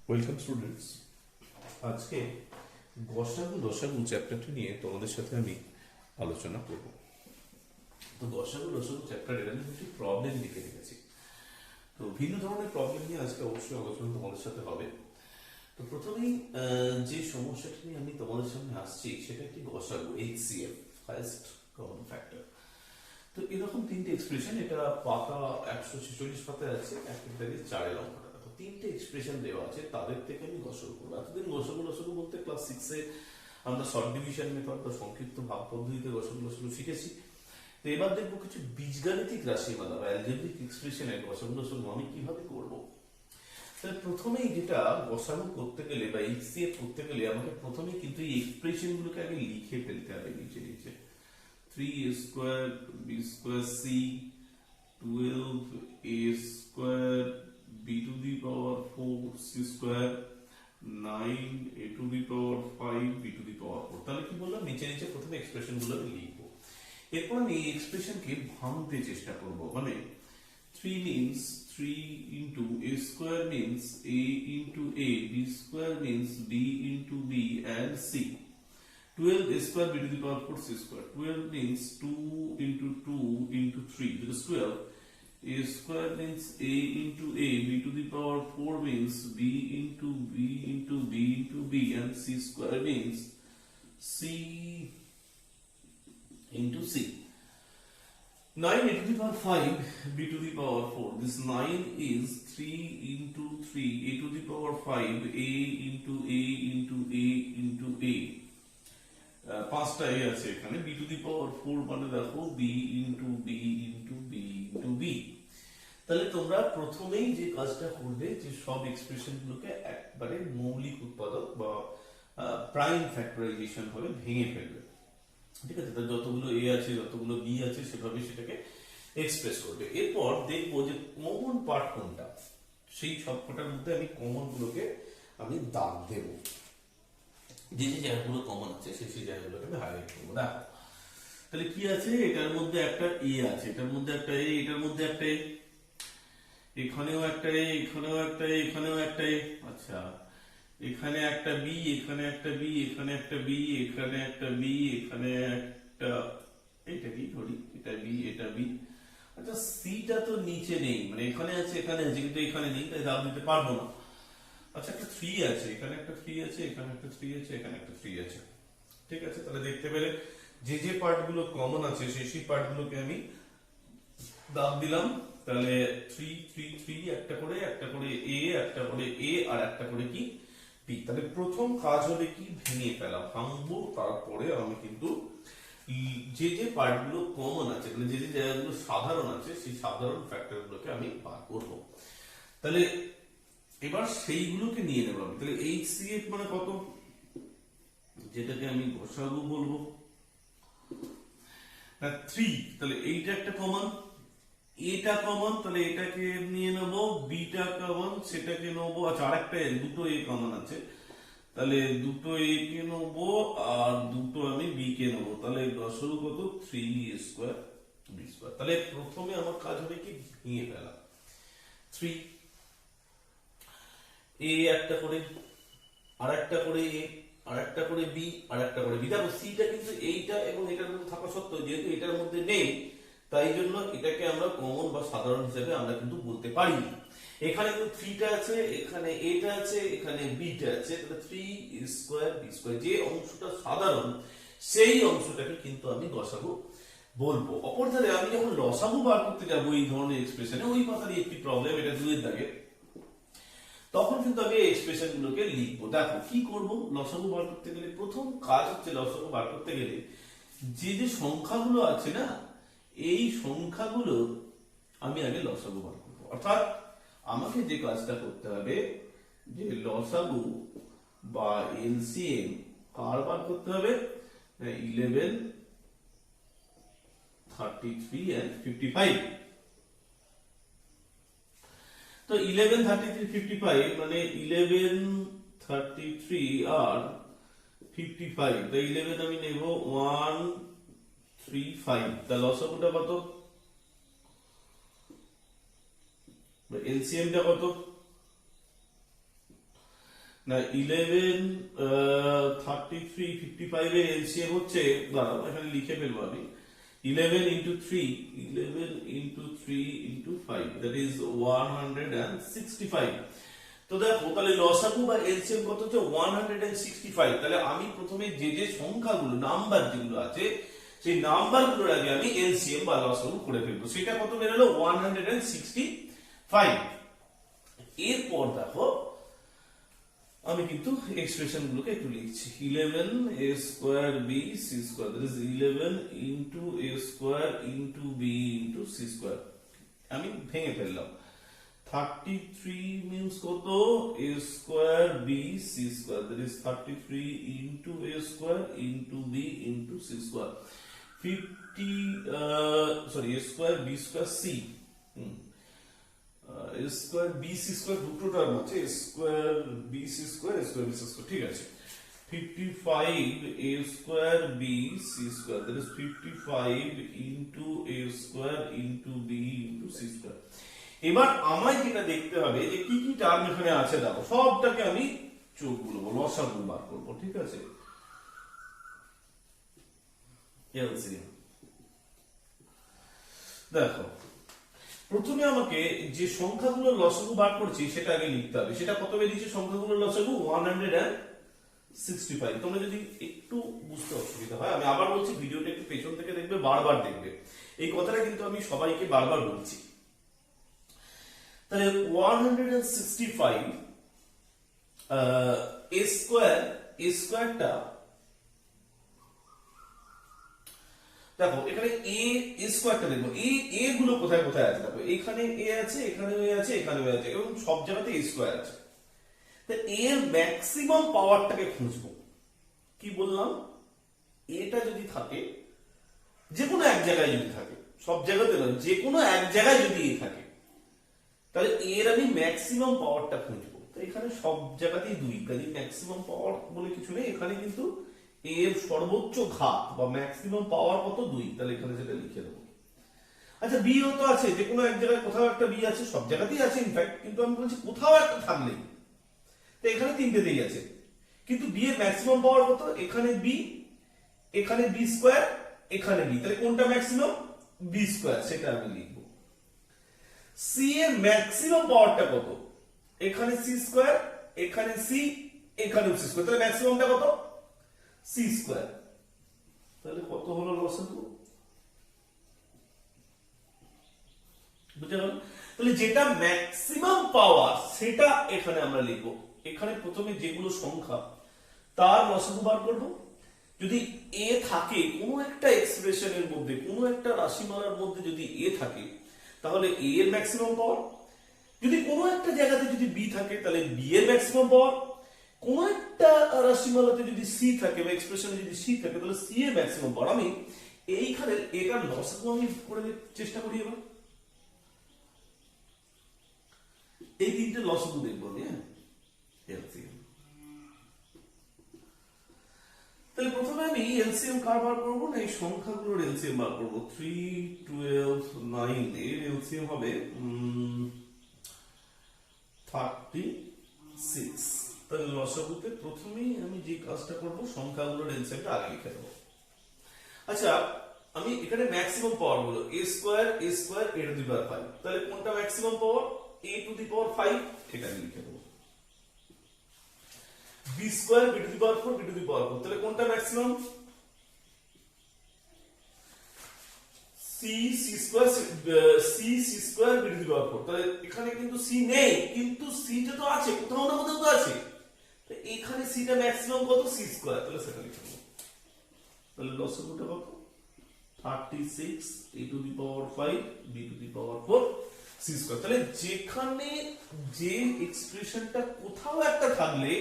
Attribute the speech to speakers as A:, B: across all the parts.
A: Welcome students. আজকে গসাগু লসাগু চ্যাপ্টারটি নিয়ে তোমাদের সাথে আমি আলোচনা করব। তো গসাগু লসাগু চ্যাপ্টারের আমি একটি প্রবলেম লিখে রেখেছি। তো ভিন্ন ধরনের প্রবলেম নিয়ে আজকে অবশ্যই আলোচনা তোমাদের সাথে হবে। তো প্রথমেই যে সমস্যাটি নিয়ে আমি তোমাদের সামনে আসছি সেটা একটি গসাগু HCF, হাইয়েস্ট কমন ফ্যাক্টর। তো এরকম তিনটে এক্সপ্রেশন, এটা পাতা 146 পাতায় আছে, এক থেকে 4 অঙ্কটা। তিনটে এক্সপ্রেশন দেওয়া আছে, তাদের থেকে আমি গসাগু করবো। এতদিন গসাগু লসাগু বলতে ক্লাস 6-এ আমরা শর্ট ডিভিশন মেথড বা সংক্ষিপ্ত ভাগ পদ্ধতিতে গসাগু লসাগু শিখেছি। তো এবার দেখবো কিছু বীজগাণিতিক রাশিমালা বা অ্যালজেব্রিক এক্সপ্রেশনের গসাগু লসাগু আমি কিভাবে করব। তাহলে প্রথমেই যেটা গসাগু করতে গেলে বা HCF করতে গেলে আমাকে প্রথমেই কিন্তু এই এক্সপ্রেশন গুলোকে আগে লিখে ফেলতে হবে নিচে নিচে। 3a square b square c 12a square b to the power 4 c square 9a to the power 5 b to the power 4। তাহলে কি বললাম, নিচে নিচে প্রথমে এক্সপ্রেশন গুলো লিখবো। এরপর আমি এই এক্সপ্রেশনকে ভাঙতে চেষ্টা করব। মানে 3 means 3 into a square means a into a, b square means b into b and c। 12 a square b to the power 4 c square, 12 means 2 into 2 into 3, that is 12. A square means a into a, b to the power 4 means b into b into b into b, and c square means c into c. 9 a to the power 5 b to the power 4, this 9 is 3 into 3 a to the power 5 a into a into a into a। পাঁচটা এ আছে এখানে, b to the power 4 মানে দেখো b into b into b into b। তাহলে তোমরা প্রথমেই যে কাজটা করবে যে সব এক্সপ্রেশন গুলোকে একবারে মৌলিক উৎপাদক বা প্রাইম ফ্যাক্টরাইজেশন ভাবে ভেঙে ফেলবে। ঠিক আছে, তাহলে যতগুলো এ আছে যতগুলো বি আছে সেভাবে সেটাকে এক্সপ্রেস করবে। এরপর দেখবো যে কমন পার্ট কোনটা, সেই সবকটার মধ্যে আমি কমন গুলোকে আমি দাগ দেব। যে যে জায়গাগুলো কমন আছে সেই জায়গাগুলোকে আমি হাইলাইট করবো। দেখো তাহলে কি আছে, এটার মধ্যে একটা এ আছে, এটার মধ্যে একটা এ, এটার মধ্যে একটা এ, এখানেও একটা এ, এখানেও একটা এ, এখানেও একটা এ। আচ্ছা, এখানে একটা বি, এখানে একটা বি, এখানে একটা বি, এখানে একটা বি, এখানে একটা, এটা কি ধরি, এটা বি এটা বি। আচ্ছা, সিটা তো নিচে নেই, মানে এখানে আছে এখানে আছে কিন্তু এখানে নেই, তাই দাগ দিতে পারবো না। আচ্ছা, একটা 3 আছে, এখানে একটা 3 আছে, এখানে একটা 3 আছে, এখানে একটা 3 আছে। ঠিক আছে, তাহলে দেখতে পেলে যে যে পার্ট গুলো কমন আছে সেই পার্ট গুলোকে আমি দাগ দিলাম। তাহলে 3 3 3 একটা করে এ, একটা করে এ, আর একটা করে কি বি। তাহলে প্রথম কাজ হবে কি, ভেঙে ফেলা, ভাঙবো। তারপরে আমি কিন্তু যে যে পার্ট গুলো কমন আছে, মানে যে যে জায়গাগুলো সাধারণ আছে সেই সাধারণ ফ্যাক্টর গুলোকে আমি বার করব। তাহলে এবার সেইগুলোকে নিয়ে নেব আমি। তাহলে HCF মানে কত, যেটাকে আমি গসাগু বলবো, 3। তাহলে এইটা একটা কমন, এটা কমন, তাহলে এটাকে নিয়ে নেবো। বিটা কমন, সেটাকে নেবো। আচ্ছা, আরেকটা দুটো এ কমন আছে, তাহলে দুটো এ কে নেবো আর দুটো আমি বি কে নেবো। তাহলে গসাগু কত, 3 স্কোয়ার বি স্কোয়ার। তাহলে প্রথমে আমার কাজ হবে কি, ভেঙে ফেলা। 3 এ একটা করে, আর একটা করে এ, আর একটা করে বি, আর একটা করে বি। দেখো সিটা কিন্তু এইটা এবং এটার মধ্যে থাকা সত্ত্বেও যেহেতু এটার মধ্যে নেই, তাই জন্য এটাকে আমরা কমন বা সাধারণ হিসেবে আমরা কিন্তু বলতে পারি। এখানে কিন্তু 3টা আছে, এখানে এটা আছে, এখানে বিটা আছে, তাহলে 3 স্কোয়ার বি স্কোয়ার। যে অংশটা সাধারণ সেই অংশটাকে কিন্তু আমি গসাগু বলবো। অপরধারে আমি যখন লসাগু বার করতে যাবো এই ধরনের এক্সপ্রেশনে, ওই পাতারই একটি প্রবলেম, এটা 2 এর দাগে, তখন কিন্তু আমি এই এক্সপ্রেশন গুলোকে লিখবো। দেখো কি করব, লসাগু বার করতে গেলে প্রথম কাজ হচ্ছে, লসাগু বার করতে গেলে যে যে সংখ্যাগুলো আছে না, এই সংখ্যাগুলো আমি আগে লসাগু বার করবো। অর্থাৎ আমাকে যে কাজটা করতে হবে, যে লসাগু বা এলসিএম কার বার করতে হবে, 11, 33 and 55। তো 11, 33, 55 মানে 11, 33 আর 55। তো 11 আমি নেব 1, 3, 5। তা লসাগুটা কত, এলসিএমটা কত, না 11 33 55 এর এলসিএম হচ্ছে, দাঁড়াও এখানে লিখে ফেলবো আমি, 11 into 3 into 5 that is 165। তো দেখো তাহলে লসাগু বা এলসিএম কত হচ্ছে 165। তাহলে আমি প্রথমে যে যে সংখ্যাগুলো নাম্বার যেগুলো আছে সেই নাম্বারগুলোর আগে আমি এলসিএম বা লসাগু করে ফেলবো। সেটা কত বেরোলো 165। এরপর দেখো আমি কিন্তু এক্সপ্রেশন গুলোকে একটু লিখছি। 11 a square b c square, that is 11 into a square into b into c square। আমি ভেঙে ফেললাম। 33 means কত a square b c square, that is 33 into a square into b into c square। 50 a square b square c, a square b c square দুটো term আছে, a square b c square a square b c square, ঠিক আছে। 55 a square b c square, that is 55 into a square into b into c square। এবার আমায় যেটা দেখতে হবে যে কি কি টার্ম এখানে আছে, দেখো সবটাকে আমি যোগ করব, লসাগু বার করব, ঠিক আছে। এলসিএম দেখো প্রথমে আমাকে যে সংখ্যাগুলো লসাগু বার করছি সেটা আগে লিখতে হবে। সেটা কত বেরিয়েছে সংখ্যাগুলোর লসাগু 165। তোমরা যদি একটু বুঝতে অসুবিধা হয় আমি আবার বলছি, ভিডিওটা একটু পেছন থেকে দেখবে, বারবার দেখবে, এই কথাটা কিন্তু আমি সবাইকে বারবার বলছি। তাহলে 165 a স্কয়ারটা দেখো এখানে a স্কয়ারটা দেখো, এ গুলো কোথায় কোথায় আছে দেখো, এখানে a আছে, এখানে a আছে, এখানে a আছে, এবং সব জায়গাতে a স্কয়ার আছে। তো এর ম্যাক্সিমাম পাওয়ারটাকে খুঁজবো। কি বললাম, এটা যদি থাকে, যে কোনো এক জায়গায় যদি থাকে, সব জায়গাতে নয়, যে কোনো এক জায়গায় যদি এ থাকে, তাহলে এর আমি ম্যাক্সিমাম পাওয়ারটা খুঁজবো। তো এখানে সব জায়গাতেই 2, কাজে ম্যাক্সিমাম পাওয়ার বলে কিছু নেই, এখানে কিন্তু এর সর্বোচ্চ ঘাত বা ম্যাক্সিমাম পাওয়ার কত 2, তাহলে এখানে সেটা লিখে দেবো। আচ্ছা বি ও তো আছে, যে কোনো এক জায়গায় কোথাও একটা বি আছে, সব জায়গাতেই আছে ইনফ্যাক্ট, কিন্তু আমি বলছি কোথাও একটা থাকলেই। তো এখানে তিনটেতেই আছে, কিন্তু বি এর ম্যাক্সিমাম পাওয়ার কত, এখানে বি, এখানে বি স্কয়ার, এখানে বি, তাহলে কোনটা ম্যাক্সিমাম, বি স্কয়ার, সেটা আমি লিখবো। সি এর ম্যাক্সিমাম পাওয়ারটা কত, এখানে সি স্কয়ার, এখানে সি, এখানে সি স্কয়ার, তাহলে ম্যাক্সিমামটা কত, সি স্কয়ার। তাহলে কত হলো লসাগু, বুঝতে পারলে? তাহলে যেটা ম্যাক্সিমাম পাওয়ার সেটা এখানে আমরা লিখবো। এখানে প্রথমে যেগুলো সংখ্যা তার লসাগু বার করব। যদি এ থাকে কোনো একটা এক্সপ্রেশনের মধ্যে, কোনো একটা রাশিমালার মধ্যে যদি এ থাকে, তাহলে এ এর ম্যাক্সিমাম পাওয়ার। যদি কোনো একটা জায়গাতে যদি বি থাকে, তাহলে বি এর ম্যাক্সিমাম পাওয়ার। কোন একটা রাশিমালাতে যদি সি থাকে বা এক্সপ্রেশনে যদি সি থাকে, তাহলে সি এর ম্যাক্সিমাম পাওয়ার। আমি এইখানে এটার লসাগু আমি করে চেষ্টা করি এবার। এই তিনটে লসাগু দেখবো আমি, হ্যাঁ। এলসিএম, তাহলে প্রথমে আমি এলসিএম কার বার করবো না, এই সংখ্যাগুলোর এলসিএম বার করবো। 3 12 9 এর এলসিএম হবে 36। তাহলে লসাগুতে প্রথমেই আমি যে কাজটা করব, সংখ্যাগুলোর এলসিএমটা আগে লিখে দেবো। আচ্ছা আমি এখানে ম্যাক্সিমাম পাওয়ার গুলো a square a to the power 5, তাহলে কোনটা maximum power, a to the power 5, এটা আমি লিখে দেবো। b square b to the power 4 b to the power 4, তাহলে কোনটা maximum, c square c square b to the power 4, তাহলে এখানে কিন্তু c নেই, কিন্তু c টা তো আছে, কোথাও না কোথাও তো আছে। তো এখানে c টা ম্যাক্সিমাম কত, c স্কয়ার, তাহলে সেটা লিখে দেবো। তাহলে লসাগুটা কত, 36 a to the power 5 b to the power 4 c square. তাহলে যেখানে যে এক্সপ্রেশনটা কোথাও একটা থাকলে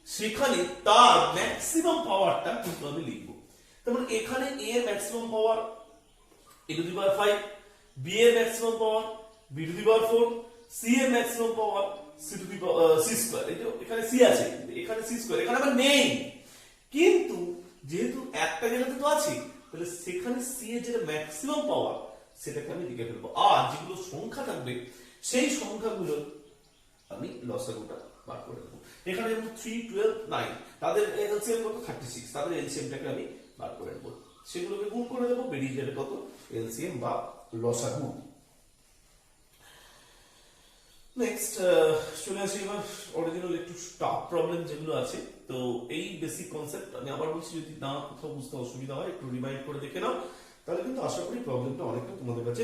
A: সেখানে তার ম্যাক্সিমাম পাওয়ারটা কিন্তু আমি লিখবো। তার মানে এখানে a এর maximum power a to the power 5, b এর maximum power b to the power 4, c এর maximum power c two the power c square. এই যে এখানে c আছে, এখানে c স্কয়ার, এখানে আবার নেই, কিন্তু যেহেতু একটা জায়গাতে তো আছে, তাহলে সেখানে c এর যেটা ম্যাক্সিমাম পাওয়ার সেটাকে আমি লিখে ফেলবো। আর যেগুলো সংখ্যা থাকবে সেই সংখ্যাগুলো আমি লসাগুটা বার করে নেবো। এখানে 3 12 9 তাদের এলসিএম কত 36, তাদের এলসিএমটাকে আমি বার করে নেবো, সেগুলোকে গুণ করে দেবো, বেরিয়ে যাবে কত এলসিএম বা লসাগু। নেক্সট চলে আসি এবার অরিজিনাল একটু টাফ প্রবলেম যেগুলো আছে। তো এই বেসিক কনসেপ্ট আমি আবার বলছি, যদি না কোথাও বুঝতে অসুবিধা হয় একটু রিমাইন্ড করে দেখে নাও, তাহলে কিন্তু আশা করি প্রবলেমটা অনেকটা তোমাদের কাছে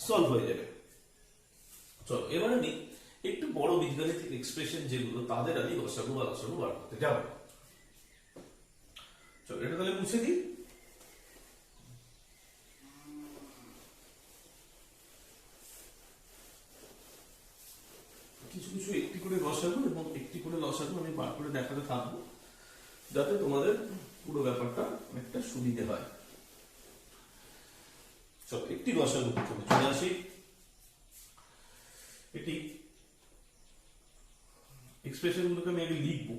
A: সলভ হয়ে যাবে। চলো এবার আমি একটু বড় বীজগাণিতিক এক্সপ্রেশন যেগুলো তাদের আমি লসাগু বা লসাগু বার করতে যাব। চলো এটা তাহলে মুছে দিই। কিছু কিছু একটি করে লসাগু এবং একটি করে লসাগু আমি বার করে দেখাতে থাকবো, যাতে তোমাদের পুরো ব্যাপারটা অনেকটা সুবিধে হয়। চলো একটি লসাগু প্রথমে চলে আসি। এটি এক্সপ্রেশন গুলোকে আমি আগে লিখবো।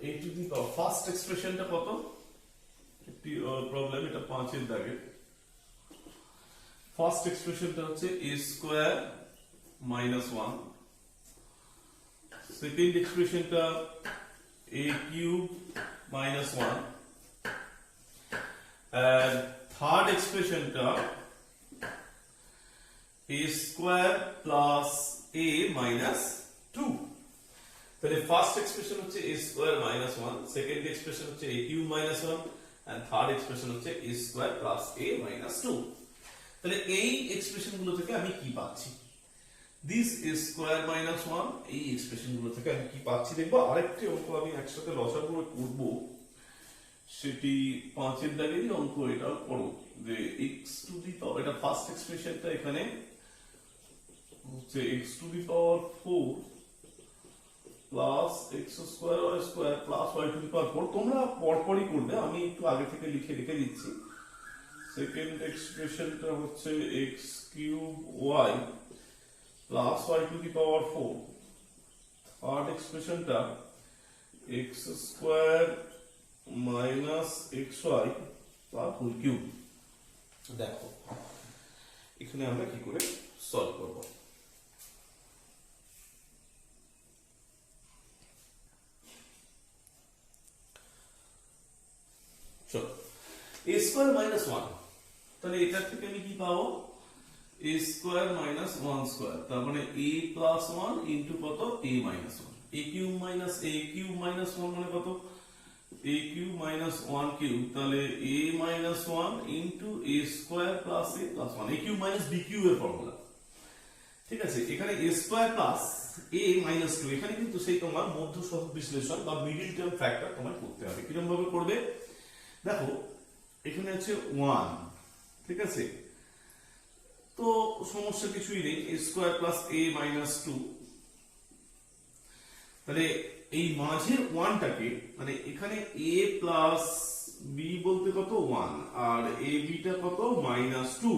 A: a to the power first এক্সপ্রেশনটা কত, একটি প্রবলেম, এটা 5 এর দাগে। ফার্স্ট এক্সপ্রেশনটা হচ্ছে a স্কয়ার মাইনাস 1, সেকেন্ড এক্সপ্রেশনটা a cube minus 1, and third এক্সপ্রেশনটা a square plus a minus 2। তাহলে ফার্স্ট এক্সপ্রেশন হচ্ছে a square minus 1, second expression হচ্ছে a cube minus 1, and third expression হচ্ছে a square plus a minus 2। তাহলে এই expression গুলো থেকে আমি কি পাচ্ছি, দিস a স্কয়ার মাইনাস 1, এই এক্সপ্রেশন গুলো থেকে আমি কি পাচ্ছি দেখবো। আরেকটি অঙ্ক আমি একসাথে লসাগু করব, সেটি 5 এর দাগেরই অঙ্ক, এটা করো যে x টু দি পাওয়ার, এটা ফার্স্ট এক্সপ্রেশনটা এখানে হচ্ছে x to the power 4 plus x square y square plus y to the power 4। তোমরা পরপরই করবে, আমি একটু আগে থেকে লিখে রেখে দিচ্ছি। সেকেন্ড এক্সপ্রেশনটা হচ্ছে x cube y plus y to the power 4, third এক্সপ্রেশনটা x স্কয়ার মাইনাস xy তার হোল কিউব। দেখো এখানে আমরা কি করে সলভ করব। চলো a স্কয়ার মাইনাস 1, তাহলে এটার থেকে আমি কি পাবো, a স্কয়ার মাইনাস 1 স্কয়ার, তার মানে a প্লাস 1 ইন্টু কত a minus 1, a cube minus a cube minus 1 মানে কত a কিউব মাইনাস 1 কিউব, তাহলে a minus 1 into a square plus a plus 1, a cube minus b cube এর formula. ঠিক আছে, এখানে a square plus a minus 2, এখানে কিন্তু সেই তোমার মধ্য সহগ বিশ্লেষণ বা মিডল টার্ম ফ্যাক্টর তোমার করতে হবে। কিরকম ভাবে করবে দেখো, এখানে আছে 1, ঠিক আছে, তো সমস্যা কিছুই নেই, a square plus a minus 2, তাহলে এই মাঝের 1টাকে মানে এখানে a প্লাস b বলতে কত 1 আর a b টা কত মাইনাস 2।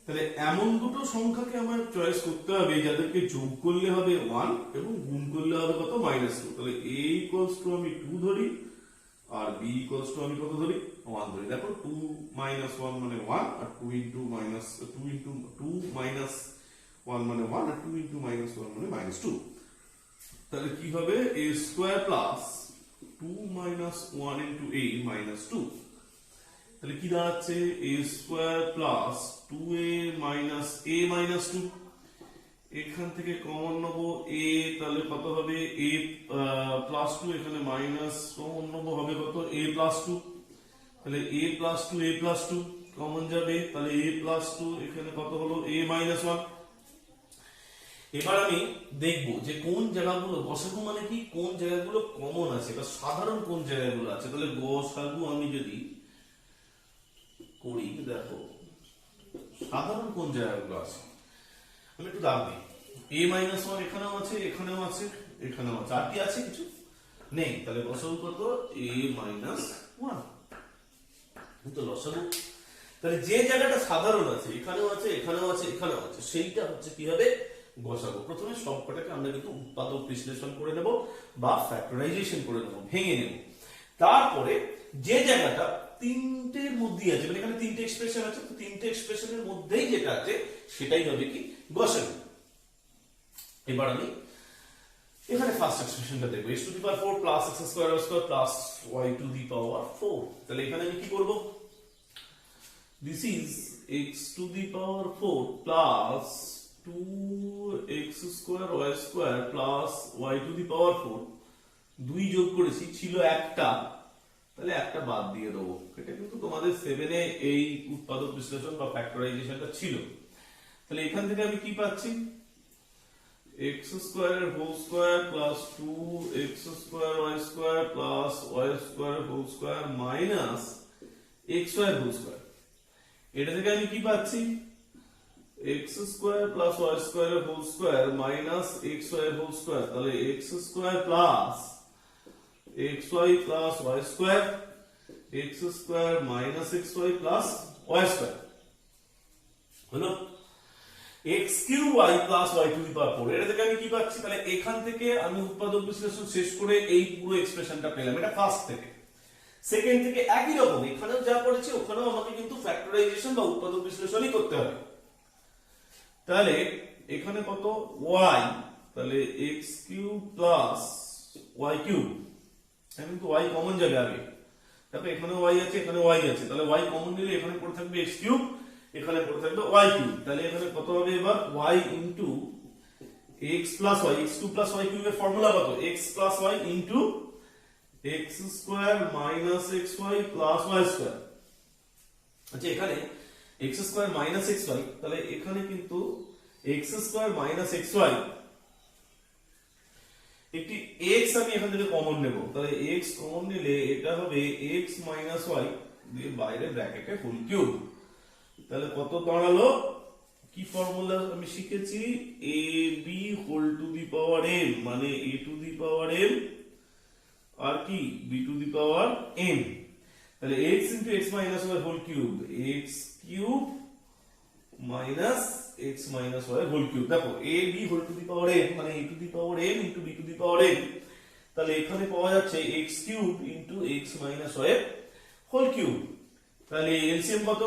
A: তাহলে এমন দুটো সংখ্যাকে আমার চয়েস করতে হবে যাদেরকে যোগ করলে হবে 1 এবং গুণ করলে হবে কত মাইনাস 2। তাহলে a ইকুয়ালস টু আমি 2 ধরি আর b ইকুয়ালস টু আমি কত ধরি 1 ধরি। দেখো 2 মাইনাস 1 মানে 1 আর 2 ইনটু 2 মাইনাস 1 মানে 1 আর 2 ইনটু মাইনাস 1 মানে মাইনাস 2। তাহলে কি হবে a square plus 2 minus 1 into a minus 2। তাহলে কি দাঁড়াচ্ছে a square plus 2a minus a minus 2। এখান থেকে কমন নেব a, তাহলে কত হবে a প্লাস 2, এখানে মাইনাস কমন নেব হবে কত a প্লাস 2, তাহলে a plus 2 a plus 2 common যাবে, তাহলে a প্লাস 2 এখানে কত হলো a মাইনাস 1। এবার আমি দেখব যে কোন জায়গাগুলো গসাগু মানে কি, কোন জায়গাগুলো কমন আছে বা সাধারণ কোন জায়গাগুলো আছে। তাহলে গসাগু আমি যদি করি, দেখো সাধারণ কোন জায়গাগুলো আছে, আমি একটু দাগ দিই। a মাইনাস 1 এখানেও আছে, এখানেও আছে, এখানেও আছে, আর কি আছে কিছু নেই। তাহলে গসাগু কত a মাইনাস 1, তো লসাগু। তাহলে যে জায়গাটা সাধারণ আছে, এখানেও আছে, এখানেও আছে, এখানেও আছে, সেইটা হচ্ছে কি হবে গসাগু। প্রথমে সবকটাকে আমরা কিন্তু উৎপাদক বিশ্লেষণ করে নেব বা ফ্যাক্টরাইজেশন করে নেব, ভেঙে নেব। তারপরে যে জায়গাটা তিনটের মধ্যেই আছে, মানে এখানে তিনটে এক্সপ্রেশন আছে, তো তিনটে এক্সপ্রেশনের মধ্যেই যেটা আছে সেটাই হবে কি গসাগু। এবার আমি এখানে ফার্স্ট এক্সপ্রেশনটা দেখব, x to the power 4 plus x square y square plus y to the power 4। তাহলে এখানে আমি কি করব, this is x to the power 4 plus 2x square y square plus y to the power 4, দুই যোগ করেছি, ছিল একটা, তাহলে একটা বাদ দিয়ে দেবো। এটা কিন্তু তোমাদের 7 এ এই উৎপাদক বিশ্লেষণ বা ফ্যাক্টরাইজেশনটা ছিল। তাহলে এখান থেকে আমি কি পাচ্ছি, x স্কয়ার এর whole square plus 2x square y square plus y square whole square minus xy এর হোল স্কয়ার। এটা থেকে আমি কি পাচ্ছি, x square plus y square এর হোল স্কয়ার মাইনাস xy এর হোল স্কয়ার। তাহলে x square plus xy plus y square, x square minus xy plus y square হলো x cube y plus y to the power 4। এটা থেকে আমি কি পাচ্ছি, তাহলে এখান থেকে আমি উৎপাদক বিশ্লেষণ শেষ করে এই পুরো এক্সপ্রেশনটা পেলাম, এটা ফার্স্ট থেকে। সেকেন্ড থেকে একই রকম, এখানেও যা করেছি ওখানেও আমাকে কিন্তু ফ্যাক্টরাইজেশন বা উৎপাদক বিশ্লেষণই করতে হবে। তাহলে এখানে কত y, তাহলে x cube plus y cube, এখানে কিন্তু y কমন যাবে আগে, দেখো এখানে y আছে এখানে y আছে, তাহলে y কমন নিলে এখানে পড়ে থাকবে x কিউব, এখানে পড়ে থাকবে y কিউব। তাহলে এখানে কত হবে এবার, y into x plus y, x cube plus y কিউবের ফর্মুলা কত, x plus y into x square minus xy plus y square. আচ্ছা এখানে x স্কয়ার মাইনাস xy, তাহলে এখানে কিন্তু x স্কয়ার মাইনাস xy, একটি x আমি এখান থেকে কমন নেব, তাহলে x কমন নিলে এটা হবে x মাইনাস y দিয়ে বাইরে ব্র্যাকেটে হোল কিউব। তাহলে কত দাঁড়ালো, কি ফর্মুলা আমি শিখেছি, a b whole to the power m, মানে a to the power m আর কি b to the power m। তাহলে x into x minus y whole cube, x cube minus x minus y whole cube. দেখো a b whole to the power m মানে a to the power m into b to the power m। তাহলে এখানে পাওয়া যাচ্ছে x cube into x minus y whole cube. তাহলে LCM কত,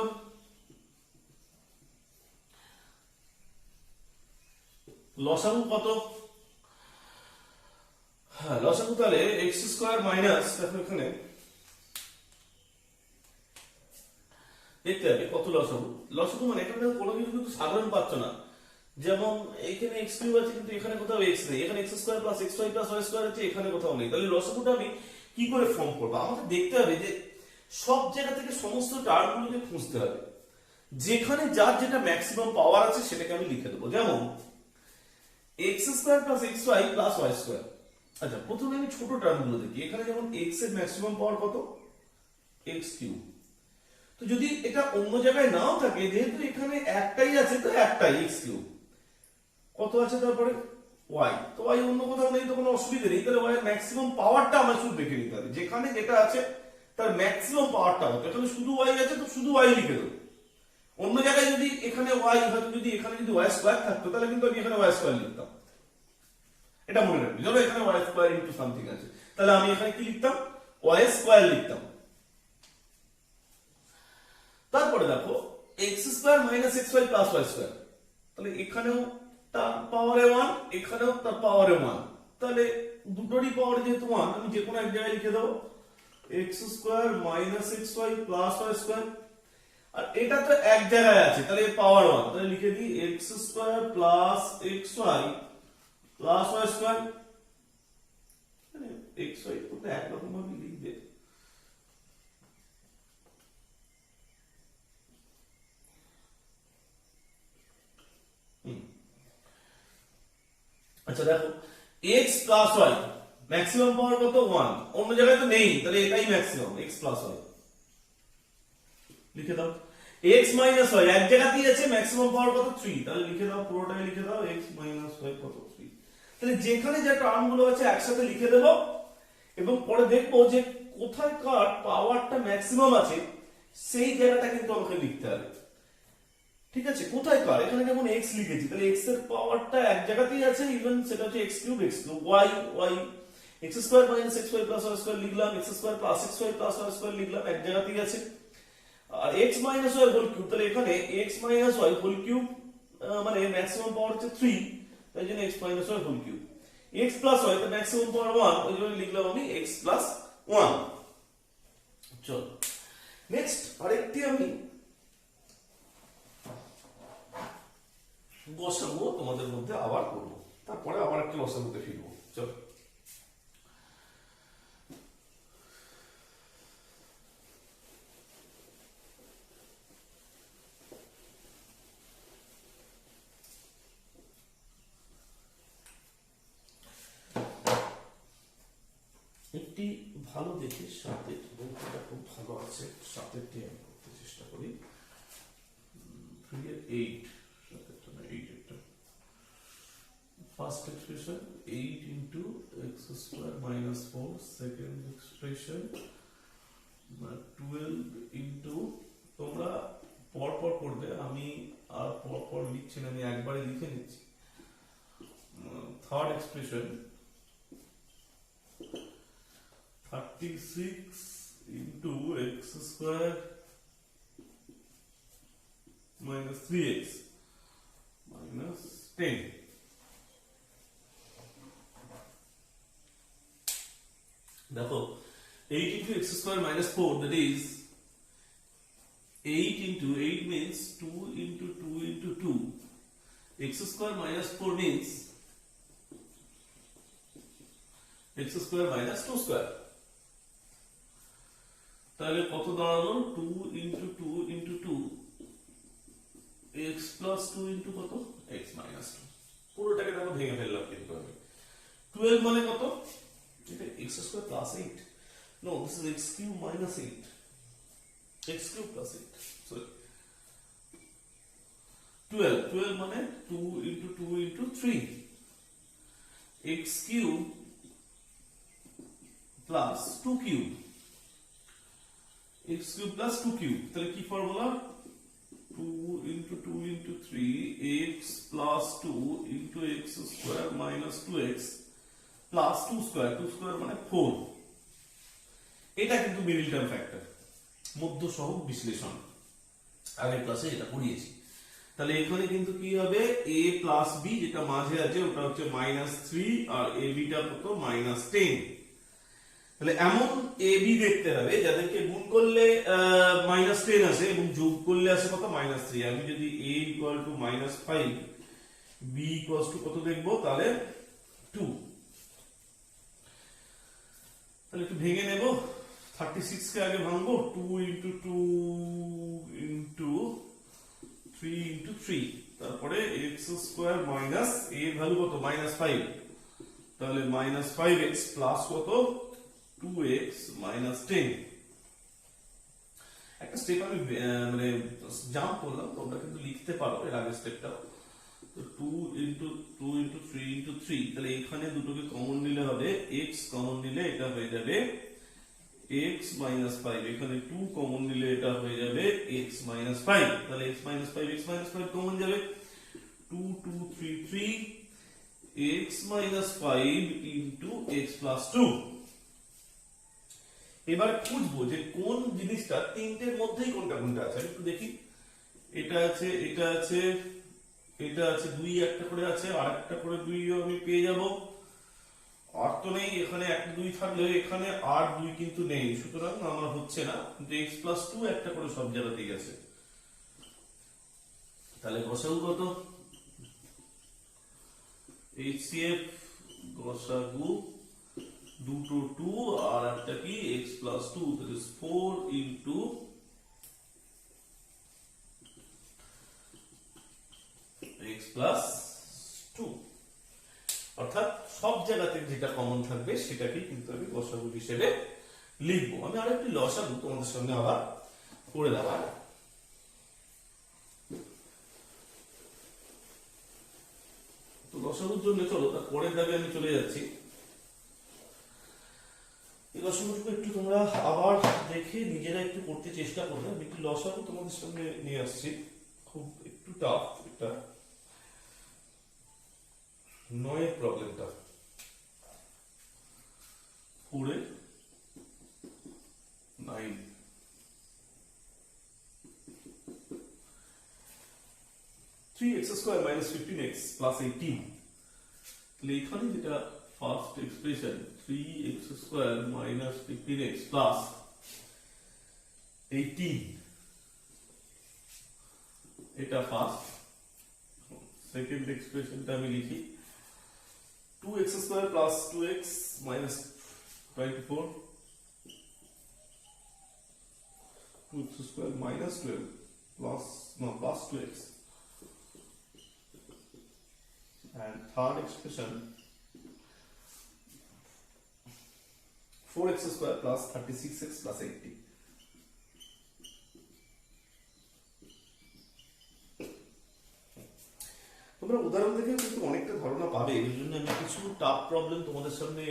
A: লসাগু কত, হ্যাঁ লসাগু তাহলে x স্কয়ার মাইনাস, দেখো এখানে দেখতে হবে কত লসাগু। লসাগু মানে এখানে কোনো কিছু কিন্তু সাধারণ পাচ্ছ না, যেমন এখানে x কিউব আছে কিন্তু এখানে কোথাও x নেই, এখানে x square plus xy plus y square আছে এখানে কোথাও নেই। তাহলে লসাগুটা আমি কি করে ফর্ম করব, আমাকে দেখতে হবে যে সব জায়গা থেকে সমস্ত টার্মগুলোকে খুঁজতে হবে, যেখানে যার যেটা ম্যাক্সিমাম পাওয়ার আছে সেটাকে আমি লিখে দেবো। যেমন x square plus xy plus y square. আচ্ছা প্রথমে আমি ছোট টার্মগুলো দেখি, এখানে যেমন x এর ম্যাক্সিমাম পাওয়ার কত, x কিউব। তো যদি এটা অন্য জায়গায় নাও থাকে, যেহেতু এখানে একটাই আছে তো একটাই x কিউব, কত আছে তারপরে y, তো y অন্য কোথাও নেই তো কোনো অসুবিধা নেই। তাহলে y এর ম্যাক্সিমাম পাওয়ারটা আমার শুধু দেখে নিতে হবে, যেখানে যেটা আছে তার ম্যাক্সিমাম পাওয়ারটা হবে। এখানে শুধু y আছে তো শুধু y লিখে দেবো, অন্য জায়গায় যদি এখানে y হয়তো যদি এখানে যদি y স্কয়ার থাকতো তাহলে কিন্তু আমি এখানে y স্কয়ার লিখতাম, এটা মনে রাখবি। ধরো এখানে y স্কয়ার ইনটু সামথিং আছে, তাহলে আমি এখানে কি লিখতাম, y স্কয়ার লিখতাম। তারপরে দেখো x square minus xy plus y square, তাহলে এখানেও তার পাওয়ারে 1 এখানেও তার পাওয়ারে 1, তাহলে দুটোরই পাওয়ার যেহেতু 1 আমি যে কোনো এক জায়গায় লিখে দেবো x square minus xy plus y square. আর এটা তো এক জায়গায় আছে তাহলে পাওয়ার 1, তাহলে লিখে দিই x square plus xy plus y square. মানে xy তো একরকম ভাবে লিখবে, আচ্ছা দেখো x plus y maximum power কত 1, অন্য জায়গায় তো নেই, তাহলে এটাই ম্যাক্সিমাম x প্লাস y লিখে দাও। x মাইনাস y এক জায়গাতেই আছে, ম্যাক্সিমাম পাওয়ার কত 3, তাহলে লিখে দাও পুরোটাই লিখে দাও x মাইনাস y কত 3। তাহলে যেখানে যে টার্ম গুলো আছে একসাথে লিখে দেব এবং পরে দেখবো যে কোথায় কার পাওয়ারটা ম্যাক্সিমাম আছে সেই জায়গাটা কিন্তু আমাকে লিখতে হবে। ঠিক আছে, কোথায় কার, এখানে যেমন x লিখেছি তাহলে x এর পাওয়ারটা এক জায়গাতেই আছে, ইভেন সেটা হচ্ছে x cube y y x square minus x square plus y square লিখলাম, x square plus x square plus y square লিখলাম, এক জায়গাতেই আছে। আর x minus y whole cube, তাহলে এখানে x minus y whole cube মানে ম্যাক্সিমাম পাওয়ার হচ্ছে 3, তাই জন্য x minus y whole cube. x plus y তো ম্যাক্সিমাম পাওয়ার 1, ওই জন্য লিখলাম আমি x প্লাস 1। চল নেক্সট আরেকটি আমি গসাগু তোমাদের মধ্যে আবার করব, তারপরে আবার একটা গসাগুতে ফিরবো। চল একটি ভালো দেখে সাতের বইটা খুব ভালো আছে, সাতেরটি আমি করতে চেষ্টা করি। 8 সাতেরটা না 8 একটা first expression 8 into x square minus 4, second expression 12 into, তোমরা পর পর করবে, আমি আর পর পর লিখছি না, আমি একবারে লিখে নিচ্ছি। Third expression 36 into x square minus 3x minus 10। দেখো 8 into x square minus 4, that is 8 into 8 means 2 into 2 into 2, x square minus 4 means x square minus 2 square, তাহলে কত দাঁড়ালো 2 into 2 into 2, x plus 2 into কত x minus 2, পুরোটাকে দেখো ভেঙে ফেললাম কিন্তু আমি। 12 মানে কত, এটা x square plus 8, no this is x cube minus 8, x cube plus 8, sorry 12 মানে 2 into 2 into 3, x cube plus 2 cube, x cube plus 2 cube, তাহলে কি formula 2 into 2 into 3 x plus 2 into x square minus 2x plus 2 square, 2 square মানে 4। এটা কিন্তু middle term factor, মধ্য সহগ বিশ্লেষণ, আগের ক্লাসে এটা পড়িয়েছি। তাহলে এখানে কিন্তু কি হবে a প্লাস b, যেটা মাঝে আছে ওটা হচ্ছে -3 আর ab টা কত -10। তাহলে এমন a b দেখতে হবে যাদেরকে গুণ করলে -10 আসে এবং যোগ করলে আসে কত -3। আমি যদি a -5 b কত দেখবো, তাহলে 2। তাহলে একটু ভেঙে নেব, 36 কে আগে ভাঙবো, 2 into 2 into 3 into 3, তারপরে x স্কয়ার মাইনাস a এর ভ্যালু কত -5, তাহলে -5x প্লাস কত 2x minus 10। একটা স্টেপ আমি মানে জাম্প করলাম, তোমরা কিন্তু লিখতে পারো এর আগের স্টেপটা। তো 2 into 2 into 3 into 3, তাহলে এখানে দুটোকে কমন নিলে হবে x, কমন নিলে এটা হয়ে যাবে x minus 5, এখানে 2 কমন নিলে এটা হয়ে যাবে x minus 5, তাহলে x minus 5 x minus 5 common যাবে 2 2 3 3 x minus 5 into x plus 2। এবার খুঁজবো যে কোন জিনিসটা তিনটের মধ্যেই কোনটা কোনটা আছে, আমি একটু দেখি। এটা আছে, এটা আছে, এটা আছে, 2 একটা করে আছে, আর একটা করে 2 আমি পেয়ে যাব। আর তো নেই এখানে, 1 2 থাকলে এখানে আর 2 কিন্তু নেই, সুতরাং আমার হচ্ছে না, কিন্তু x plus 2 একটা করে সব জায়গাতেই আছে। তাহলে গসাগু কত, HCF গসাগু দুটো 2 আর একটা কি x plus 2, that is 4 into x plus 2, অর্থাৎ সব জায়গাতে যেটা কমন থাকবে সেটাকেই কিন্তু আমি গসাগু হিসেবে লিখবো। আমি আরেকটি লসাগু তোমাদের সামনে আবার করে দেওয়ার, তো লসাগুর জন্য চলো তার পরের দাগে আমি চলে যাচ্ছি। এই লসাগুকে একটু তোমরা আবার দেখে নিজেরা একটু করতে চেষ্টা করবে। আমি একটু লসাগু তোমাদের সামনে নিয়ে আসছি, খুব একটু টাফ এটা, 9 প্রবলেমটা। 4 এ 9 3x square minus 15x plus 18 তাহলে এখানে যেটা first expression 3x square minus 15x plus 18 এটা ফার্স্ট সেকেন্ড এক্সপ্রেশনটা আমি লিখি 2x square plus 2x minus 24 2x square minus 12 plus 2x and third expression 4x square plus 36x plus 80 তোমরা উদাহরণ দেখে কিন্তু অনেকটা ধারণা পাবে এই জন্য আমি কিছু টাফ প্রবলেম তোমাদের সামনে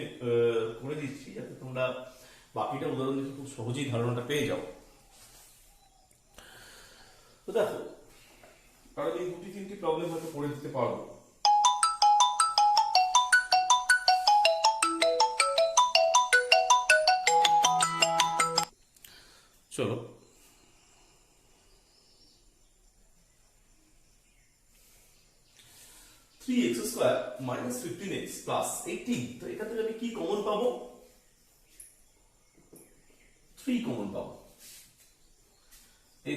A: করে দিচ্ছি যাতে তোমরা বাকিটা উদাহরণ দেখে খুব সহজেই ধারণাটা পেয়ে যাও তো দেখো কারণ এই দুটি তিনটি প্রবলেম হয়তো করে দিতে পারবো চলো 3x square minus 15x plus 18 তো এখান থেকে আমি কি কমন পাবো 3 কমন পাবো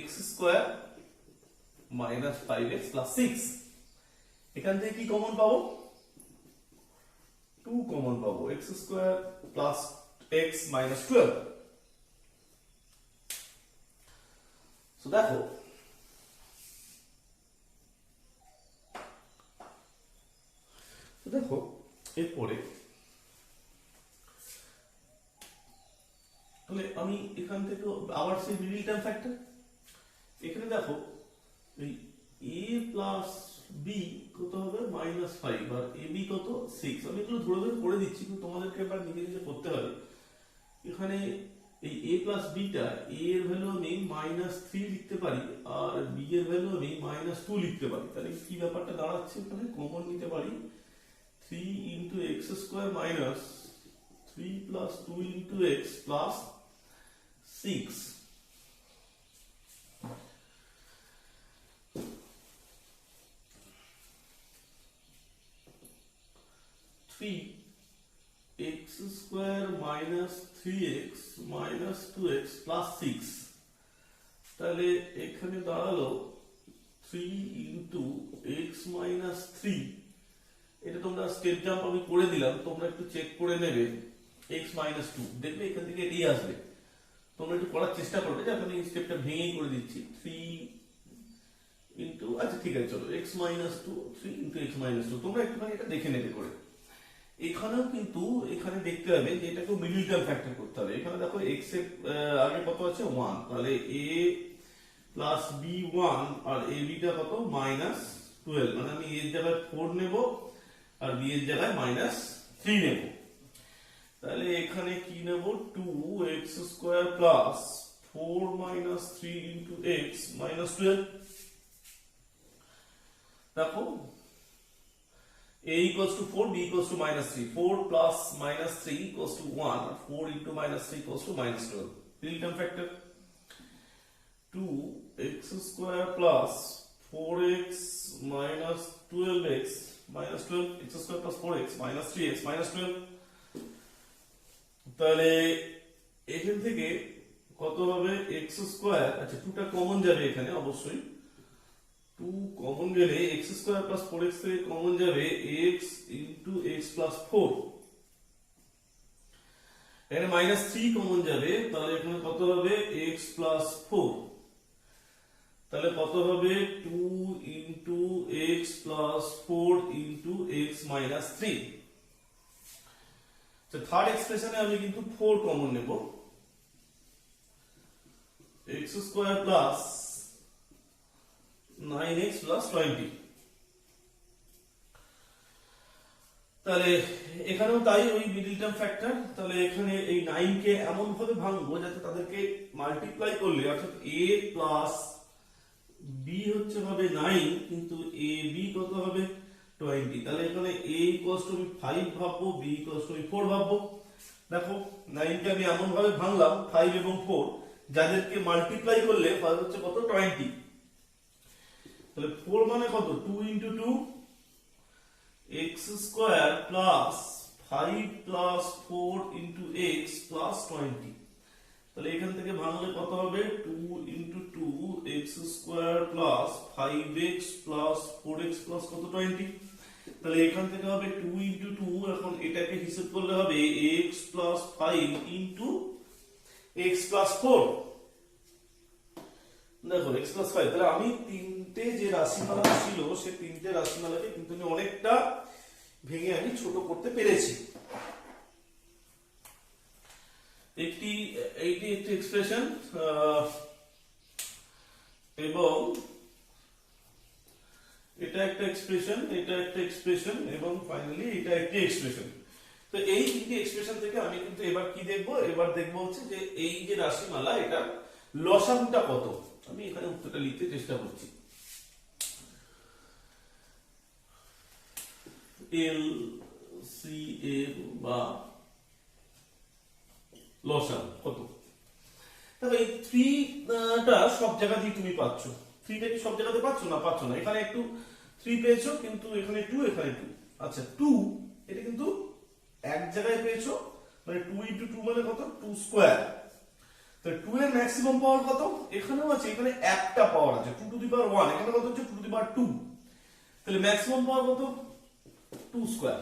A: x square minus 5x plus 6 এখান থেকে কি কমন পাবো 2 কমন পাবো x square plus x minus 12 so দেখো দেখো এরপরে তাহলে আমি এখান থেকে আবার সেই মিডল টার্ম ফ্যাক্টর এখানে দেখো এই a প্লাস b কত হবে -5 আর ab কত 6 আমি এগুলো ধরে ধরে করে দিচ্ছি কিন্তু তোমাদেরকে এবার নিজে নিজে করতে হবে এখানে এই a প্লাস b টা a এর ভ্যালু আমি -3 লিখতে পারি আর b এর ভ্যালু আমি -2 লিখতে পারি তাহলে কি ব্যাপারটা দাঁড়াচ্ছে এখানে কমন নিতে পারি 3 into x square minus 3 plus 2 into x plus 6 3 x square minus 3x minus 2x plus 6 তাহলে এখানে দাঁড়ালো 3 into x minus 3 এটা তোমরা স্টেপ জাম্প আমি করে দিলাম তোমরা একটু চেক করে নেবে x - 2 দেখবে এখান থেকে এটাই আসবে তোমরা একটু করার চেষ্টা করবে যে আমি এই স্টেপটা ভেঙেই করে দিচ্ছি 3 ইনটু আচ্ছা ঠিক আছে চলো x - 2 3 ইনটু x - 2 তোমরা একটুখানি এটা দেখে নেবে করে এখানেও কিন্তু এখানে দেখতে হবে যে এটাকে মিডল টার্ম ফ্যাক্টর করতে হবে এখানে দেখো x এর আগে কত আছে 1 তাহলে a প্লাস b 1 আর ab টা কত -12 মানে আমি a এর জায়গায় 4 নেব আর b এর জায়গায় -3 নেব তাহলে এখানে কি নেব 2x square plus 4 3 into x -12 দেখো a equals to 4 b equals to -3 4 plus -3 equals to 1 4 into -3 equals to -12 real term factor 2x square plus 4x minus 12x minus 12 x square plus 4x minus 3x minus 12 তাহলে এখান থেকে কত হবে x square আচ্ছা 2টা common যাবে এখানে অবশ্যই 2 কমন গেলে x স্কয়ার plus 4x থেকে কমন যাবে x into x plus 4 এখানে -3 কমন যাবে তাহলে এখানে কত হবে x plus 4 তাহলে কত হবে 2 into x plus 4 into x minus 3 তো থার্ড এক্সপ্রেশনে আমি কিন্তু 4 কমন নেব x square plus 9x plus 20 তাহলে এখানেও তাই ওই মিডল টার্ম ফ্যাক্টর তাহলে এখানে এই 9 কে এমন ভাবে ভাঙবো যাতে তাদেরকে মাল্টিপ্লাই করলে অর্থাৎ a প্লাস b হচ্ছে হবে 9 কিন্তু a b কত হবে 20 তাহলে এখানে a equals to 5 ভাববো b equals to 4 ভাববো দেখো 9 কে আমি এমন ভাবে ভাঙলাম 5 এবং 4, যাদেরকে মাল্টিপ্লাই করলে 5 হচ্ছে কত 20, তাহলে 4 মানে কত 2 into 2 x square plus 5 plus 4 into x plus 20, তাহলে এখান থেকে ভাঙলে কত হবে 2 into 2 x square plus 5x plus 4x plus কত 20, তাহলে এখান থেকে হবে 2 into 2, এখন এটাকে হিসাব করলে হবে x plus 5 into x plus 4, দেখো x plus 5, তাহলে আমি তিনটে যে রাশিমালা ছিল সে তিনটে রাশিমালাকে কিন্তু আমি অনেকটা ভেঙে আমি ছোট করতে পেরেছি। এইটি একটি এক্সপ্রেশন এবং এটা একটা এক্সপ্রেশন, এটা একটা এক্সপ্রেশন এবং ফাইনালি এটা একটা এক্সপ্রেশন। তো এই তিনটি এক্সপ্রেশন থেকে আমি কিন্তু এবার কি দেখবো, এবার দেখবো হচ্ছে যে এই যে রাশিমালা এটা লসাগুটা কত। আমি এখানে উত্তরটা লিখতে চেষ্টা করছি। এল সি এর বা লসাগু কত। তবে এই 3টা সব জায়গাতেই তুমি পাচ্ছ। 3টা কি সব জায়গাতে পাচ্ছ না? পাচ্ছ না। এখানে একটু 3 পেয়েছো, কিন্তু এখানে 2, এখানে 2। আচ্ছা 2 এটা কিন্তু এক জায়গায় পেয়েছো, মানে 2 into 2 মানে কত 2 স্কয়ার। তো 2 এর ম্যাক্সিমাম পাওয়ার কত? এখানেও আছে, এখানে একটা পাওয়ার আছে 2 to the power 1, এখানে কত হচ্ছে 2 to the power 2, তাহলে ম্যাক্সিমাম পাওয়ার কত 2 স্কয়ার।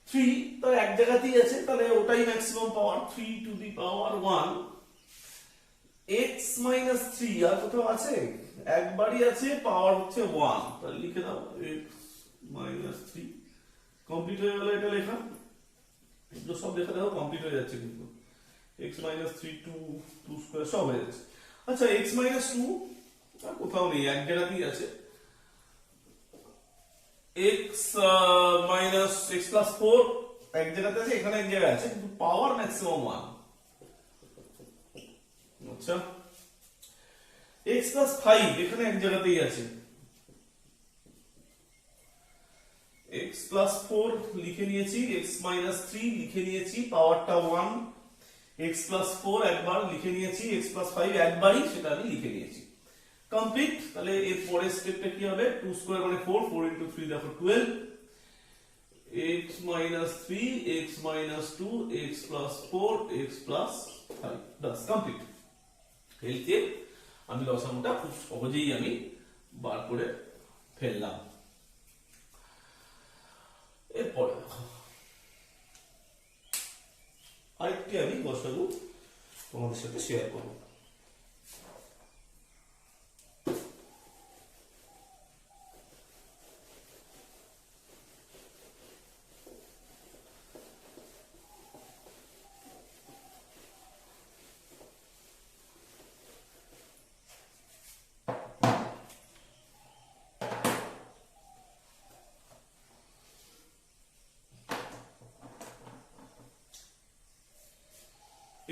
A: 3 তো এক জায়গাতেই আছে, তাহলে ওটাই maximum power 3 to the power 1। x minus 3 আর কোথাও আছে? একবারই আছে, পাওয়ার হচ্ছে 1, তাহলে লিখে দাও x minus 3। কমপ্লিট হয়ে গেল এটা লেখা। এগুলো সব লেখা দাও, কমপ্লিট হয়ে যাচ্ছে কিন্তু। x minus 3 2 স্কয়ার সব হয়ে যাচ্ছে। আচ্ছা x minus 2 আর কোথাও নেই, এক জায়গাতেই আছে। x minus x plus 4 এক জায়গাতে আছে, এখানে এক জায়গায় আছে, কিন্তু পাওয়ার ম্যাক্সিমাম 1। আচ্ছা x plus 5 এখানে এক জায়গাতেই আছে। x plus 4 লিখে নিয়েছি, x minus 3 লিখে নিয়েছি, পাওয়ারটা 1। x plus 4 একবার লিখে নিয়েছি, x plus 5 একবারই, সেটা আমি লিখে নিয়েছি। কমপ্লিট। তাহলে এর পরের স্টেপটা কি হবে? 2 স্কয়ার মানে 4, 4 into 3 দেখো 12, x minus 3 x minus 2 x plus 4 x plus 5, বাস কমপ্লিট। এতে আমি লসাগুটা খুব সহজেই আমি বার করে ফেললাম। এরপরে দেখো আরেকটি আমি লসাগু তোমাদের সাথে শেয়ার করব।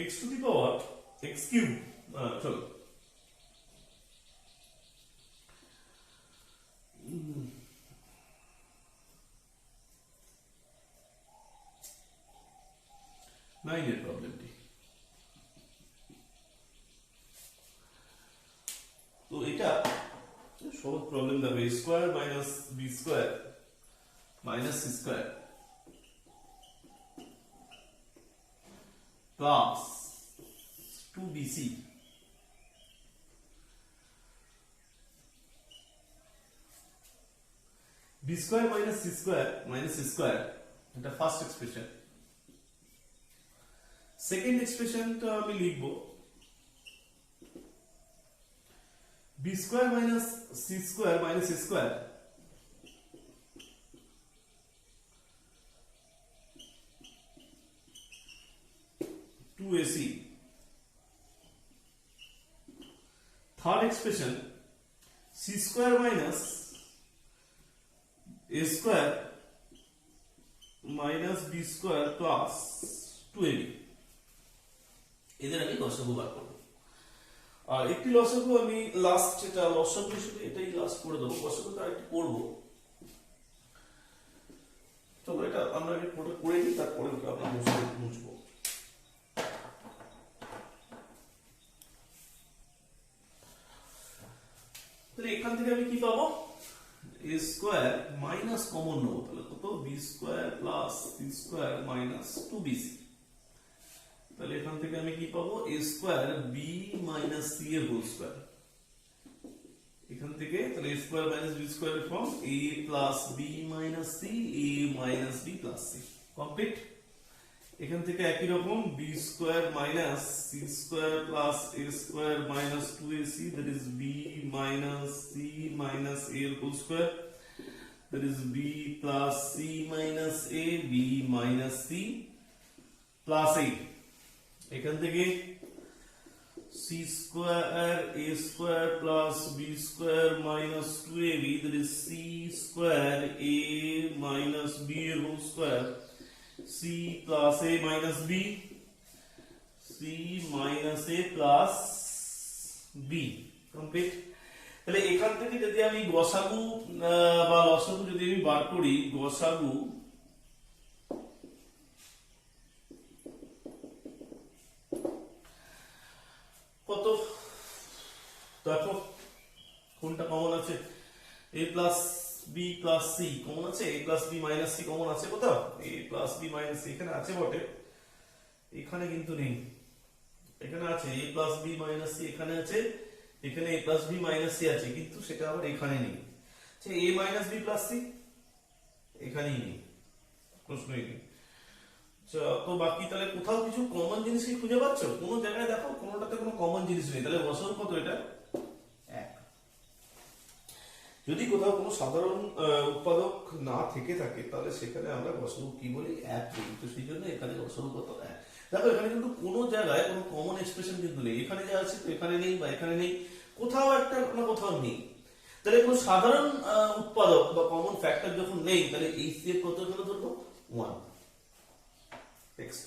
A: x to the power x cube, চলো 9 এর প্রবলেমটি। তো এটা সহজ প্রবলেম দেবে, a square minus b square minus c square plus 2bc b square minus c square minus c square, এটা ফার্স্ট এক্সপ্রেশন। সেকেন্ড এক্সপ্রেশনটা আমি লিখব b square minus c square minus c square ac। Third expression c square minus a square minus b square plus 2ab। এদের আমি লসাগু বার করব। আর একটি লসাগু আমি লাস্ট, এটা লসাগু হিসেবে এটাই লাস্ট করে দেবো, লসাগুটা আরেকটি করব। তো চলো এটা আমরা আগে পুরো করে নিই, তারপরে ওটা আমরা বুঝবো। তাহলে এখান থেকে আমি কি পাবো, a স্কয়ার মাইনাস কমন নেবো, তাহলে কত b square plus c square minus 2bc। তাহলে এখান থেকে আমি কি পাবো, a square b minus c এর হোল স্কয়ার। এখান থেকে তাহলে a square minus b square এর form a plus b minus c, a minus b plus c, complete. এখান থেকে একই রকম b square minus c square plus a square minus 2ac, that is b minus c minus a whole square, that is b plus c minus a, b minus c plus a। এখান থেকে c square a square plus b square minus 2ab, that is c square a minus b whole square, c plus a minus b, c minus a plus b, complete. তাহলে এখান থেকে যদি আমি গসাগু বা লসাগু যদি আমি বার করি, গসাগু কত দেখো কোনটা কমন আছে, a plus b plus c common আছে, a plus b minus c common আছে কোথাও, a plus b minus c এখানে আছে বটে, এখানে কিন্তু নেই, এখানে আছে a plus b minus c, এখানে আছে, এখানে a plus b minus c আছে, কিন্তু সেটা আবার এখানে নেই। আচ্ছা a minus b plus c এখানেই নেই, প্রশ্নই নেই। তো বাকি তাহলে কোথাও কিছু কমন জিনিস কি খুঁজে পাচ্ছ, কোনো জায়গায় দেখো কোনোটাতে কোনো কমন জিনিস নেই, তাহলে বসাও কত এটা 1। যদি কোথাও কোনো সাধারণ উৎপাদক না থেকে থাকে তাহলে সেখানে আমরা গসাগু কি বলি 1 বলি, তো সেই জন্য এখানে গসাগু কত 1। দেখো এখানে কিন্তু কোনো জায়গায় কোনো কমন এক্সপ্রেশন কিন্তু নেই, এখানে যা আছে তো এখানে নেই বা এখানে নেই, কোথাও একটা না কোথাও নেই। তাহলে কোনো সাধারণ উৎপাদক বা কমন ফ্যাক্টর যখন নেই, তাহলে এই সি এর কত এখানে ধরবো 1। Next.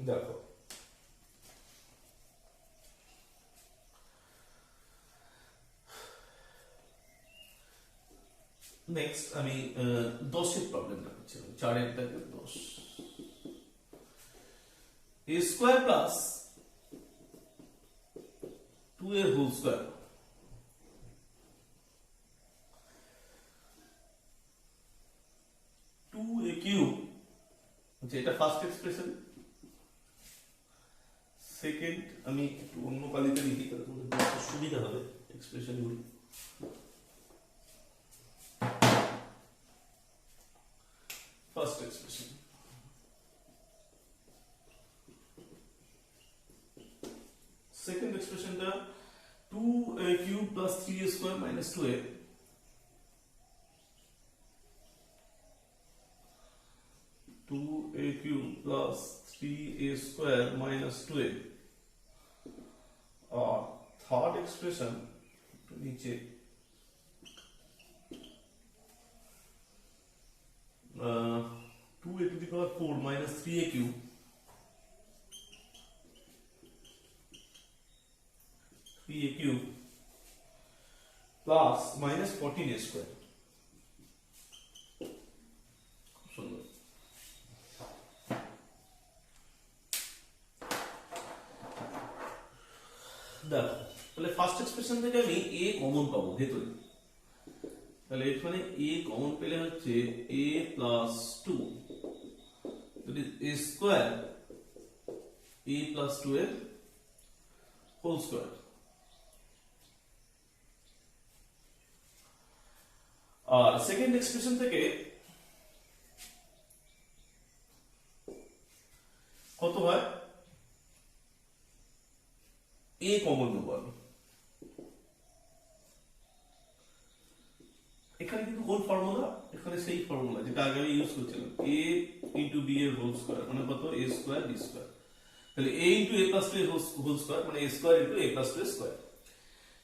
A: দেখো নেক্সট আমি 10 এর প্রবলেমটা করছিলাম, 4 এর থেকে 10, a স্কয়ার প্লাস 2 এর হোল স্কয়ার, এটা ফার্স্ট এক্সপ্রেশন। সেকেন্ড আমি একটু অন্য কালিতে লিখি তাহলে তোমাদের বুঝতে সুবিধা হবে এক্সপ্রেশনগুলো। ফার্স্ট এক্সপ্রেশন সেকেন্ড এক্সপ্রেশনটা 2a cube plus 3a square minus 2a, a cube plus 3a square minus 2a, और थर्ड एक्सप्रेशन तो नीचे 2a to the power 4 minus 3a cube plus minus 14a square। सुंदर। দেখো তাহলে ফার্স্ট এক্সপ্রেশন থেকে আমি a common পাবো ভেতরে, তাহলে এখানে a কমন পেলে হচ্ছে a plus 2, that is a square a plus 2 এর হোল স্কয়ার। আর সেকেন্ড এক্সপ্রেশন থেকে কত হয়, a কমন নেবো আমি, এখানে কিন্তু হোল ফর্মুলা, এখানে সেই ফর্মুলা যেটা আগে আমি ইউজ করছিলাম, a ইনটু b এর হোল স্কয়ার মানে কত a স্কয়ার b স্কয়ার, তাহলে a ইনটু a প্লাস 2 এর হোল স্কয়ার মানে a square into a plus 2 এর স্কয়ার।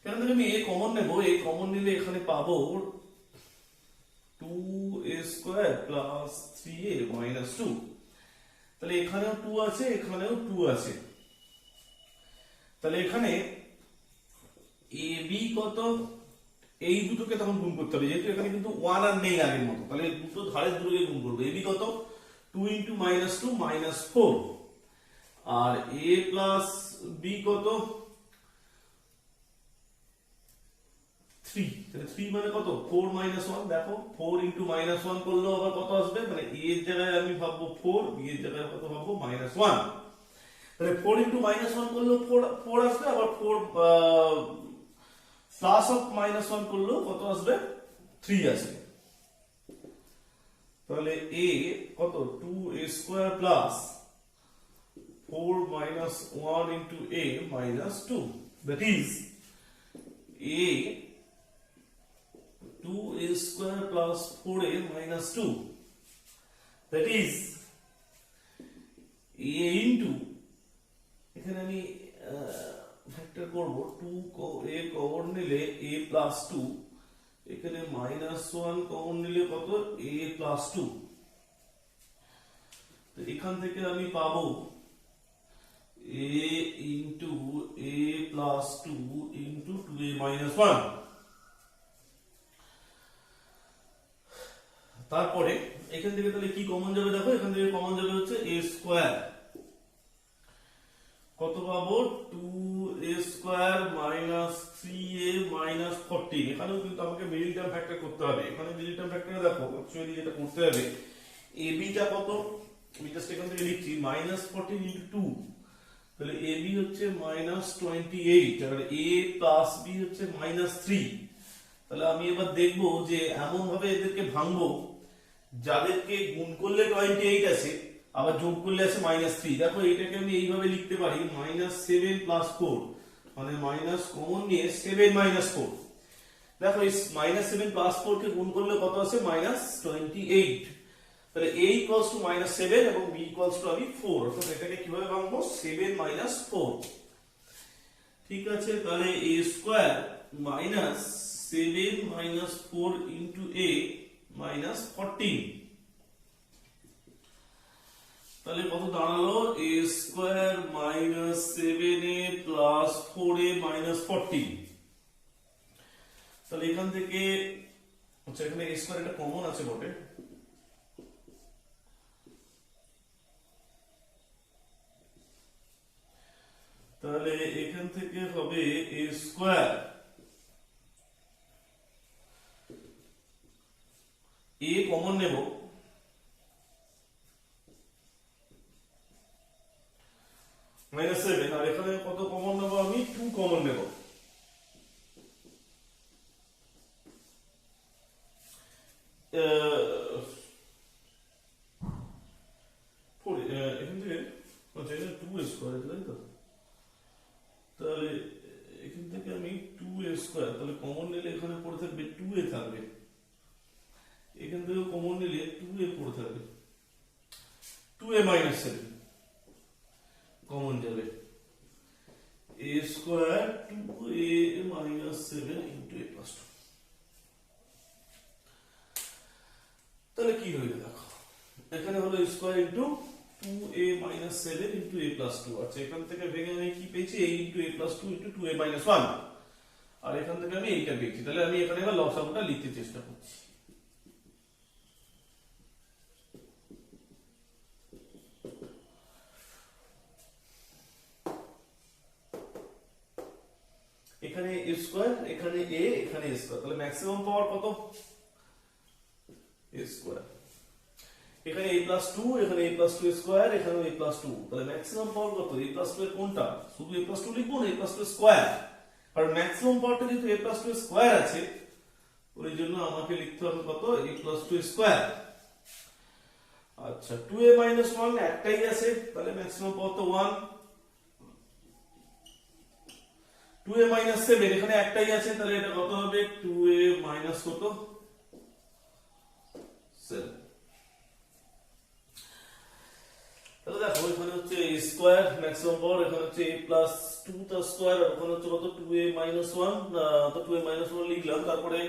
A: এখান থেকে আমি a কমন নেব, a কমন নিলে এখানে পাবো 2a square plus 3a minus 2। তাহলে এখানেও 2 আছে, এখানেও 2 আছে। তাহলে এখানে ab কত, এই দুটোকে তখন গুণ করতে হবে, যেহেতু এখানে কিন্তু 1 আর নেই আগের মতো, তাহলে দুটো ধারের দুটোকে গুণ করবো। ab কত, 2 ইন্টু মাইনাস 2 মাইনাস 4, আর a প্লাস b কত 3, তাহলে 3 মানে কত 4 মাইনাস 1। দেখো 4 ইন্টু মাইনাস 1 করলেও আবার কত আসবে, মানে a এর জায়গায় আমি ভাববো 4, b এর জায়গায় কত ভাববো মাইনাস 1। তাহলে 4 ইন্টু মাইনাস 1 করলেও 4 আসবে, আবার 4 প্লাস অফ মাইনাস 1 করলেও কত আসবে 3 আসবে। তাহলে a কত 2a square plus 4 minus 1 into a minus 2, that is a 2a square plus 4a minus 2, that is a into, এখানে আমি ফ্যাক্টর করব 2a কমন নিলে a plus 2, এখানে minus 1 কমন নিলে কত a plus 2। তো এখান থেকে আমি পাবো a into a plus 2 into 2a minus 1। তারপরে এখান থেকে তাহলে কি কমন যাবে, দেখো এখান থেকে কমন যাবে হচ্ছে a স্কয়ার, কত পাবো 2a square minus 3a minus 14। এখানেও কিন্তু আমাকে মিডল টার্ম ফ্যাক্টর করতে হবে। এখানে মিডল টার্ম ফ্যাক্টরে দেখো অ্যাকচুয়ালি যেটা করতে হবে, ab টা কত আমি জাস্ট এখান থেকে লিখছি মাইনাস 14 ইনটু 2, তাহলে ab হচ্ছে মাইনাস 28, আর a প্লাস b হচ্ছে মাইনাস 3। তাহলে আমি এবার দেখবো যে এমন ভাবে এদেরকে ভাঙবো যাদেরকে গুণ করলে 28 আছে, আবার যোগ করলে আছে মাইনাস 3। দেখো এটাকে আমি এইভাবে লিখতে পারি মাইনাস 7 প্লাস 4, মানে মাইনাস কমন নিয়ে 7 মাইনাস 4। দেখো এই মাইনাস 7 প্লাস 4 কে গুণ করলে কত আছে মাইনাস 28। তাহলে a ইকুয়ালস টু মাইনাস 7 এবং b ইকুয়ালস টু আমি 4, অর্থাৎ এটাকে কিভাবে ভাঙবো 7 মাইনাস 4। ঠিক আছে, তাহলে a square minus 7 minus 4 into a minus 14, তাহলে কত দাঁড়ালো a square minus 7a plus 4a minus 14। তাহলে এখান থেকে আচ্ছা এখানে a স্কয়ার এটা কমন আছে বটে, তাহলে এখান থেকে হবে a স্কয়ার, a কমন নেব, মাইনাস 7, আর এখানে কত কমন নেব আমি 2 কমন নেব। এখান থেকে আচ্ছা এটা 2a স্কয়ার, তাই তো? তাহলে এখান থেকে আমি 2a স্কয়ার, তাহলে কমন নিলে এখানে পড়ে থাকবে 2a থাকবে, এখান থেকে কমন নিলে 2a পড়ে থাকবে, 2a মাইনাস 7 কমন যাবে, a square 2a minus 7 into a plus 2। তাহলে কি হইলো দেখো, এখানে হলো square into 2a minus 7 into a plus 2। আচ্ছা এখান থেকে ভেঙে আমি কি পেয়েছি a into a plus 2 into 2a minus 1, আর এখান থেকে আমি এইটা পেয়েছি। তাহলে আমি এখানে এবার লসাগুটা লিখতে চেষ্টা করছি। এখানে a স্কয়ার, এখানে a, এখানে a স্কয়ার, তাহলে ম্যাক্সিমাম পাওয়ার কত a স্কয়ার, এখানে a প্লাস 2, এখানে a প্লাস 2 স্কয়ার, এখানে a প্লাস 2, তাহলে ম্যাক্সিমাম পাওয়ার কত a প্লাস 2 এর কোনটা, শুধু a প্লাস 2 লিখবো না a প্লাস 2 স্কয়ার, কারণ ম্যাক্সিমাম পাওয়ারটা যেহেতু a প্লাস 2 স্কয়ার আছে ওই জন্য আমাকে লিখতে হবে কত a প্লাস 2 স্কয়ার। আচ্ছা 2a মাইনাস 1 একটাই আছে, তাহলে ম্যাক্সিমাম পাওয়ার তো 1। 2a মাইনাস 7 এখানে একটাই আছে, তাহলে এটা কত হবে 2a মাইনাস কত 7। তাহলে দেখো এখানে হচ্ছে a স্কয়ার ম্যাক্সিমাম পাওয়ার, এখানে হচ্ছে a প্লাস 2 তার স্কয়ার, আর ওখানে হচ্ছে কত 2a মাইনাস 1, তো 2a মাইনাস 1 লিখলাম, তারপরে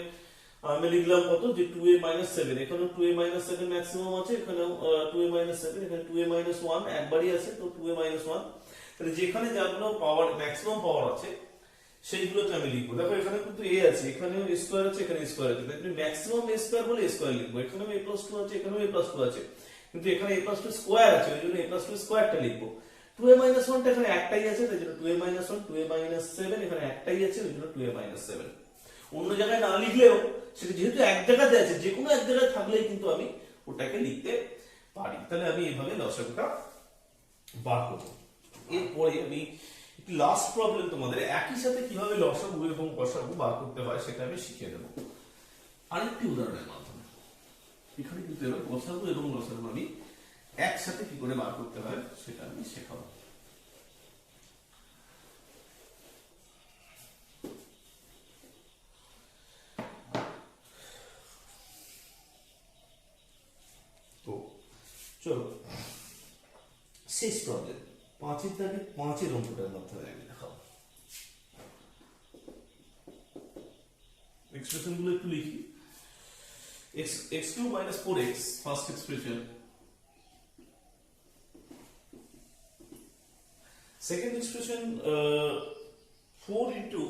A: আমি লিখলাম কত যে 2a মাইনাস 7, এখানে 2a মাইনাস 7 ম্যাক্সিমাম আছে, এখানেও 2a মাইনাস 7, এখানে 2a মাইনাস 1 একবারই আছে, তো 2a মাইনাস 1, তাহলে যেখানে যাগুলো পাওয়ার ম্যাক্সিমাম পাওয়ার আছে সেইগুলোকে আমি লিখবো। দেখো এখানে কিন্তু a আছে, এখানেও a স্কয়ার আছে, এখানে a স্কয়ার আছে, তাই তুমি ম্যাক্সিমাম a স্কয়ার বলে a স্কয়ার লিখবো, এখানেও a প্লাস 2 আছে, এখানেও a প্লাস 2 আছে, কিন্তু এখানে a প্লাস 2 স্কয়ার আছে, ওই জন্য a প্লাস 2 স্কয়ারটা লিখবো। 2a মাইনাস 1 টা এখানে একটাই আছে, তাই জন্য 2a মাইনাস 1, 2a মাইনাস 7 এখানে একটাই আছে, ওই জন্য 2a মাইনাস 7। অন্য জায়গায় না লিখলেও সেটা যেহেতু এক জায়গাতে আছে, যে কোনো এক জায়গায় থাকলেই কিন্তু আমি ওটাকে লিখতে পারি। তাহলে আমি এইভাবে লসাগুটা বার করব। এরপরে আমি একটি লাস্ট প্রবলেম তোমাদের একই সাথে কিভাবে লসাগু এবং গসাগু বার করতে হয় সেটা আমি শিখিয়ে দেবো আরেকটি উদাহরণের মাধ্যমে। এখানে কিন্তু এবার গসাগু এবং লসাগু আমি একসাথে কি করে বার করতে হয় সেটা আমি শেখাবো। তো চলো শেষ প্রবলেম, 5 এর দাগে 5 এর অঙ্কটার মাধ্যমে আমি দেখাবো। এক্সপ্রেশন গুলো একটু লিখি। x3 minus 4x first expression, second expression 4 into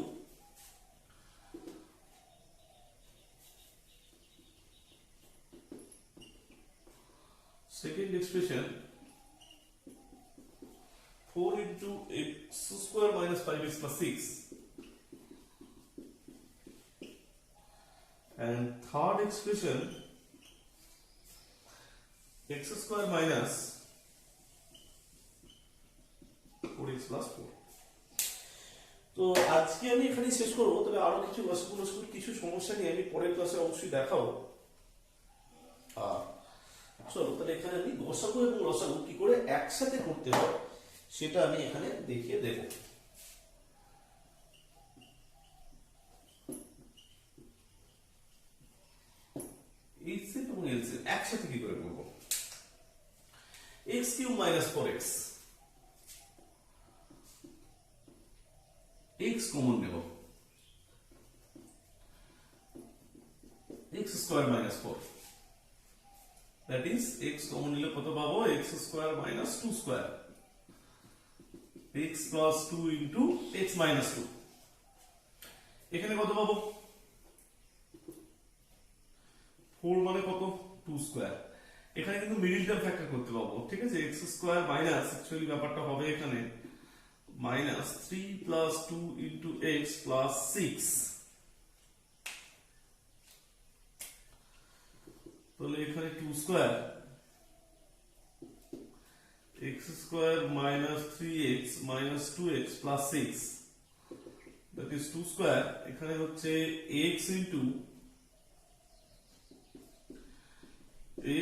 A: second expression 4 into x square minus 5x plus 6, and third expression x square minus 4x plus 4। তো আজকে আমি এখানে শেষ করবো, তবে আরো কিছু কিছু সমস্যা নিয়ে আমি পরের ক্লাসে অবশ্যই দেখাবো। চলো তাহলে এখানে আমি গসাগু এবং লসাগু কি করে একসাথে করতে হয় সেটা আমি এখানে দেখিয়ে দেব। এইচসিএফ এবং এলসিএফ একসাথে কি করে করব। x³ minus 4x, x common নেব, x square minus 4, that is x common নিলে কত পাবো, x square minus 2 square, x plus 2 into x minus 2, এখানে কত পাবো 4 মানে কত 2 স্কয়ার, এখানে কিন্তু মিডল টার্ম ফ্যাক্টর করতে পাবো, ঠিক আছে। x স্কয়ার মাইনাস অ্যাকচুয়ালি ব্যাপারটা হবে এখানে minus 3 plus 2 into x plus 6, তাহলে এখানে 2 square, x square minus 3x minus 2x plus 6, that is 2 square, এখানে হচ্ছে x into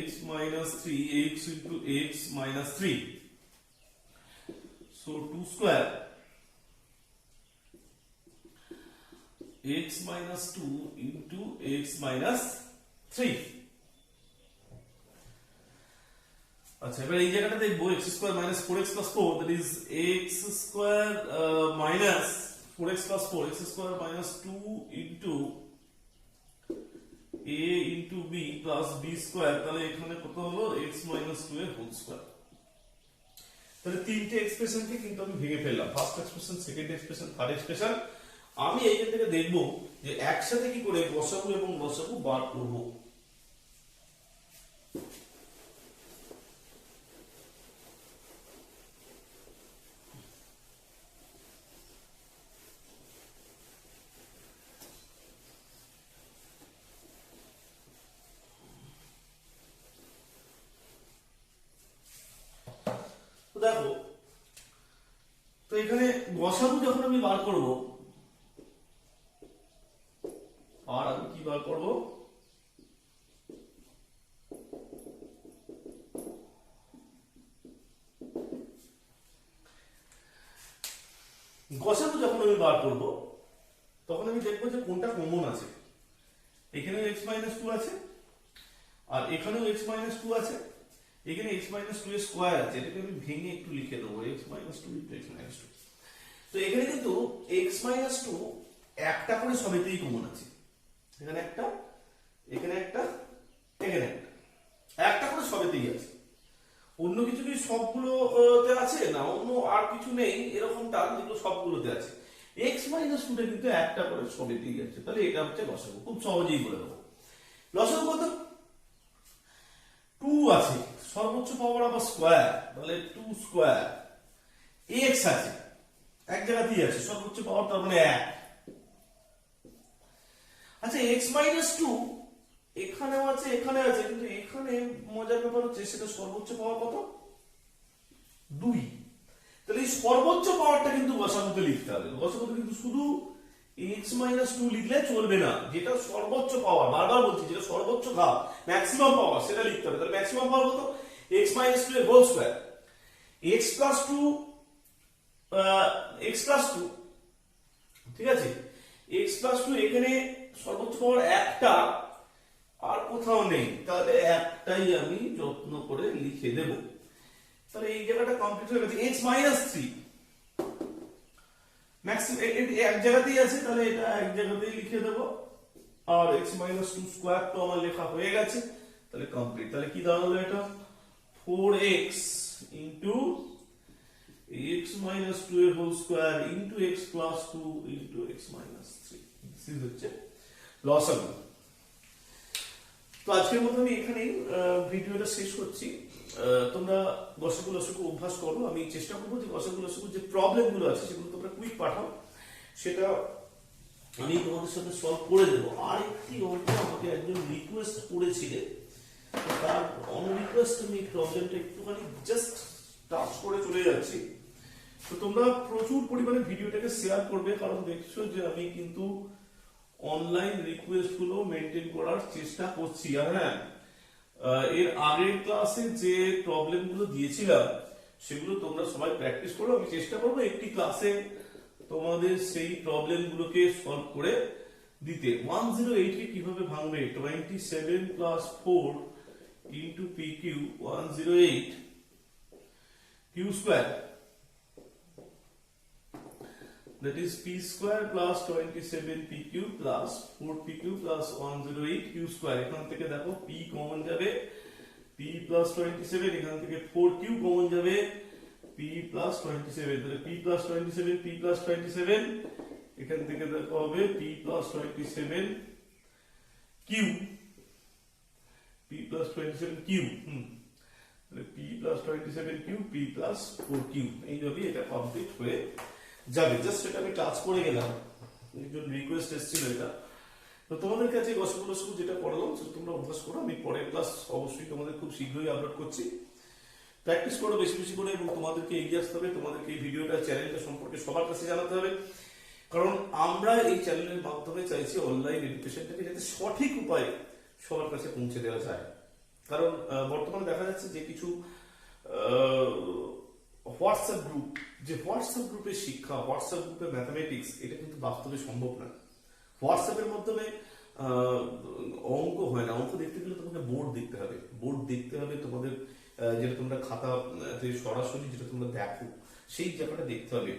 A: x minus 3, x into x minus 3, so 2 square, x minus 2 into x minus 3। আচ্ছা এবার এই জায়গাটা দেখবো x square minus 4x plus 4, that is x square minus 4x plus 4, x square minus 2 into a into b plus b square, তাহলে এখানে কত হলো x minus 2 এর হোল স্কয়ার। তাহলে তিনটে এক্সপ্রেশনকে কিন্তু আমি ভেঙে ফেললাম, first expression, second expression, third expression. আমি এইখান থেকে দেখবো যে একসাথে কি করে গসাগু এবং লসাগু বার করব। দেখো তো এখানে গসাগু যখন আমি বার করব, আর আমি কি বার করব, গসাগু যখন আমি বার করব তখন আমি দেখবো যে কোনটা কমন আছে। এখানেও x minus 2 আছে আর এখানেও x minus 2 আছে, এখানে x মাইনাস টু এর স্কোয়ার আছে, এটাকে আমি ভেঙে একটু লিখে দেবো x minus two into x minus two. তো এখানে কিন্তু x মাইনাস টু একটা করে সবেতেই কমন আছে, এখানে একটা, এখানে একটা, এখানে একটা, একটা করে সবেতেই আছে। অন্য কিছু কি সবগুলোতে আছে না, অন্য আর কিছু নেই এরকমটা, যেগুলো সবগুলোতে আছে। x মাইনাস টুটা কিন্তু একটা করে সবেতেই আছে, তাহলে এটা হচ্ছে লসাগু। খুব সহজেই বলে দেবো লসাগু কত, 2 আছে, সর্বোচ্চ পাওয়ার আবার স্কোয়ার, তাহলে 2 স্কোয়ার, x আছে এক জায়গাতেই আছে, সর্বোচ্চ পাওয়ার তার মানে 1। আচ্ছা x মাইনাস টু এখানেও আছে, এখানে আছে, কিন্তু এখানে মজার ব্যাপার হচ্ছে সেটা সর্বোচ্চ পাওয়ার কত, 2। তাহলে এই সর্বোচ্চ পাওয়ারটা কিন্তু লসাগুতে লিখতে হবে। লসাগুতে কিন্তু শুধু x মাইনাস টু লিখলে চলবে না, যেটা সর্বোচ্চ পাওয়ার, বারবার বলছি, যেটা সর্বোচ্চ ঘাত, ম্যাক্সিমাম পাওয়ার, সেটা লিখতে হবে। তাহলে ম্যাক্সিমাম পাওয়ার কত, x মাইনাস টু এর whole square, x plus two, x plus two, ঠিক আছে, x প্লাস টু, এখানে সর্বোচ্চ পাওয়ার একটা, আর কোথাও নেই, তাহলে একটাই আমি যত্ন করে লিখে দেব। তাহলে এই জায়গাটা কমপ্লিট হয়ে গেছে। x মাইনাস থ্রি ম্যাক্সিমাম এক জায়গাতেই আছে, তাহলে এটা এক জায়গাতেই লিখে দেব। আর x মাইনাস টু স্কোয়ার তো আমার লেখা হয়ে গেছে, তাহলে কমপ্লিট। তাহলে কি দাঁড়ালো এটা, 4x into x minus two এর whole square into x plus two into x minus three. This is হচ্ছে লসাগু। তো আজকের মতো আমি এখানেই ভিডিওটা শেষ করছি। তোমরা লসাগু অভ্যাস করো। আমি চেষ্টা করবো যে লসাগু যে প্রবলেম গুলো আছে সেগুলো তোমরা কুইক পাঠাও, সেটা আমি তোমাদের সাথে সলভ করে দেবো। আর একটি অঙ্ক আমাকে একজন রিকোয়েস্ট করেছিলেন, তার অন রিকোয়েস্ট আমি প্রবলেমটা একটুখানি জাস্ট টাচ করে চলে যাচ্ছি। তো তোমরা প্রচুর পরিমাণে ভিডিওটাকে শেয়ার করবে, কারণ দেখছো যে আমি কিন্তু অনলাইন রিকোয়েস্ট গুলো মেনটেন করার চেষ্টা করছি। আর হ্যাঁ, এর আগের ক্লাসে যে প্রবলেম গুলো দিয়েছিলাম সেগুলো তোমরা সবাই প্র্যাকটিস করো। আমি চেষ্টা করবো একটি ক্লাসে তোমাদের সেই প্রবলেম গুলোকে সলভ করে দিতে। 108 কে কিভাবে ভাঙবে, 27 plus 4 into P Q, 108 Q square, that is p square plus 27 pq plus 4pq plus 108 q square। এখান থেকে দেখো p কমন যাবে, p plus 27, এখান থেকে 4q কমন যাবে, p plus 27, তাহলে p plus 27, p plus 27, এখান থেকে দেখো হবে p plus 27 q, p plus 27 q, তাহলে p plus 27 q, p plus 4q, এইভাবে এটা কমপ্লিট হয়ে যাবে। জাস্ট এটা আমি টাচ করে গেলাম, একজন রিকোয়েস্ট এসেছিল এটা। তো তোমাদের কাছে লসাগু যেটা পড়ালাম সেটা তোমরা অভ্যাস করো। আমি পরের ক্লাস অবশ্যই তোমাদের খুব শীঘ্রই আপলোড করছি। প্র্যাকটিস করো বেশি বেশি করে, এবং তোমাদেরকে এগিয়ে আসতে হবে। তোমাদেরকে এই ভিডিওটা, চ্যানেলটা সম্পর্কে সবার কাছে জানাতে হবে, কারণ আমরা এই চ্যানেলের মাধ্যমে চাইছি অনলাইন এডুকেশনটাকে যাতে সঠিক উপায়ে সবার কাছে পৌঁছে দেওয়া যায়। কারণ বর্তমানে দেখা যাচ্ছে যে কিছু হোয়াটসঅ্যাপ গ্রুপ, যে হোয়াটসঅ্যাপ গ্রুপের শিক্ষা, হোয়াটসঅ্যাপ গ্রুপের ম্যাথামেটিক্স, এটা কিন্তু বাস্তবে সম্ভব না। হোয়াটসঅ্যাপের মাধ্যমে অঙ্ক হয় না। অঙ্ক দেখতে গেলে তোমাকে বোর্ড দেখতে হবে, তোমাদের যেটা তোমরা খাতাতে সরাসরি যেটা তোমরা দেখো সেই জায়গাটা দেখতে হবে।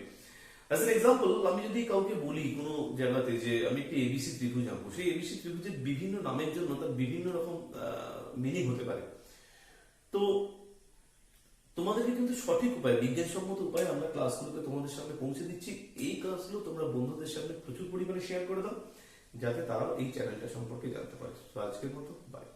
A: অ্যাজ এন এক্সাম্পল, আমি যদি কাউকে বলি কোনো জায়গাতে যে আমি একটি এবিসি ত্রিভুজ আঁকবো, সেই এবিসি ত্রিভুজের বিভিন্ন নামের জন্য তার বিভিন্ন রকম মিনিং হতে পারে। তো তোমাদেরকে কিন্তু সঠিক উপায়, বিজ্ঞানসম্মত উপায়ে আমরা ক্লাসগুলোকে তোমাদের সামনে পৌঁছে দিচ্ছি। এই ক্লাসগুলো তোমরা বন্ধুদের সামনে প্রচুর পরিমাণে শেয়ার করে দাও, যাতে তারাও এই চ্যানেলটা সম্পর্কে জানতে পারে। তো আজকের মতো বাই।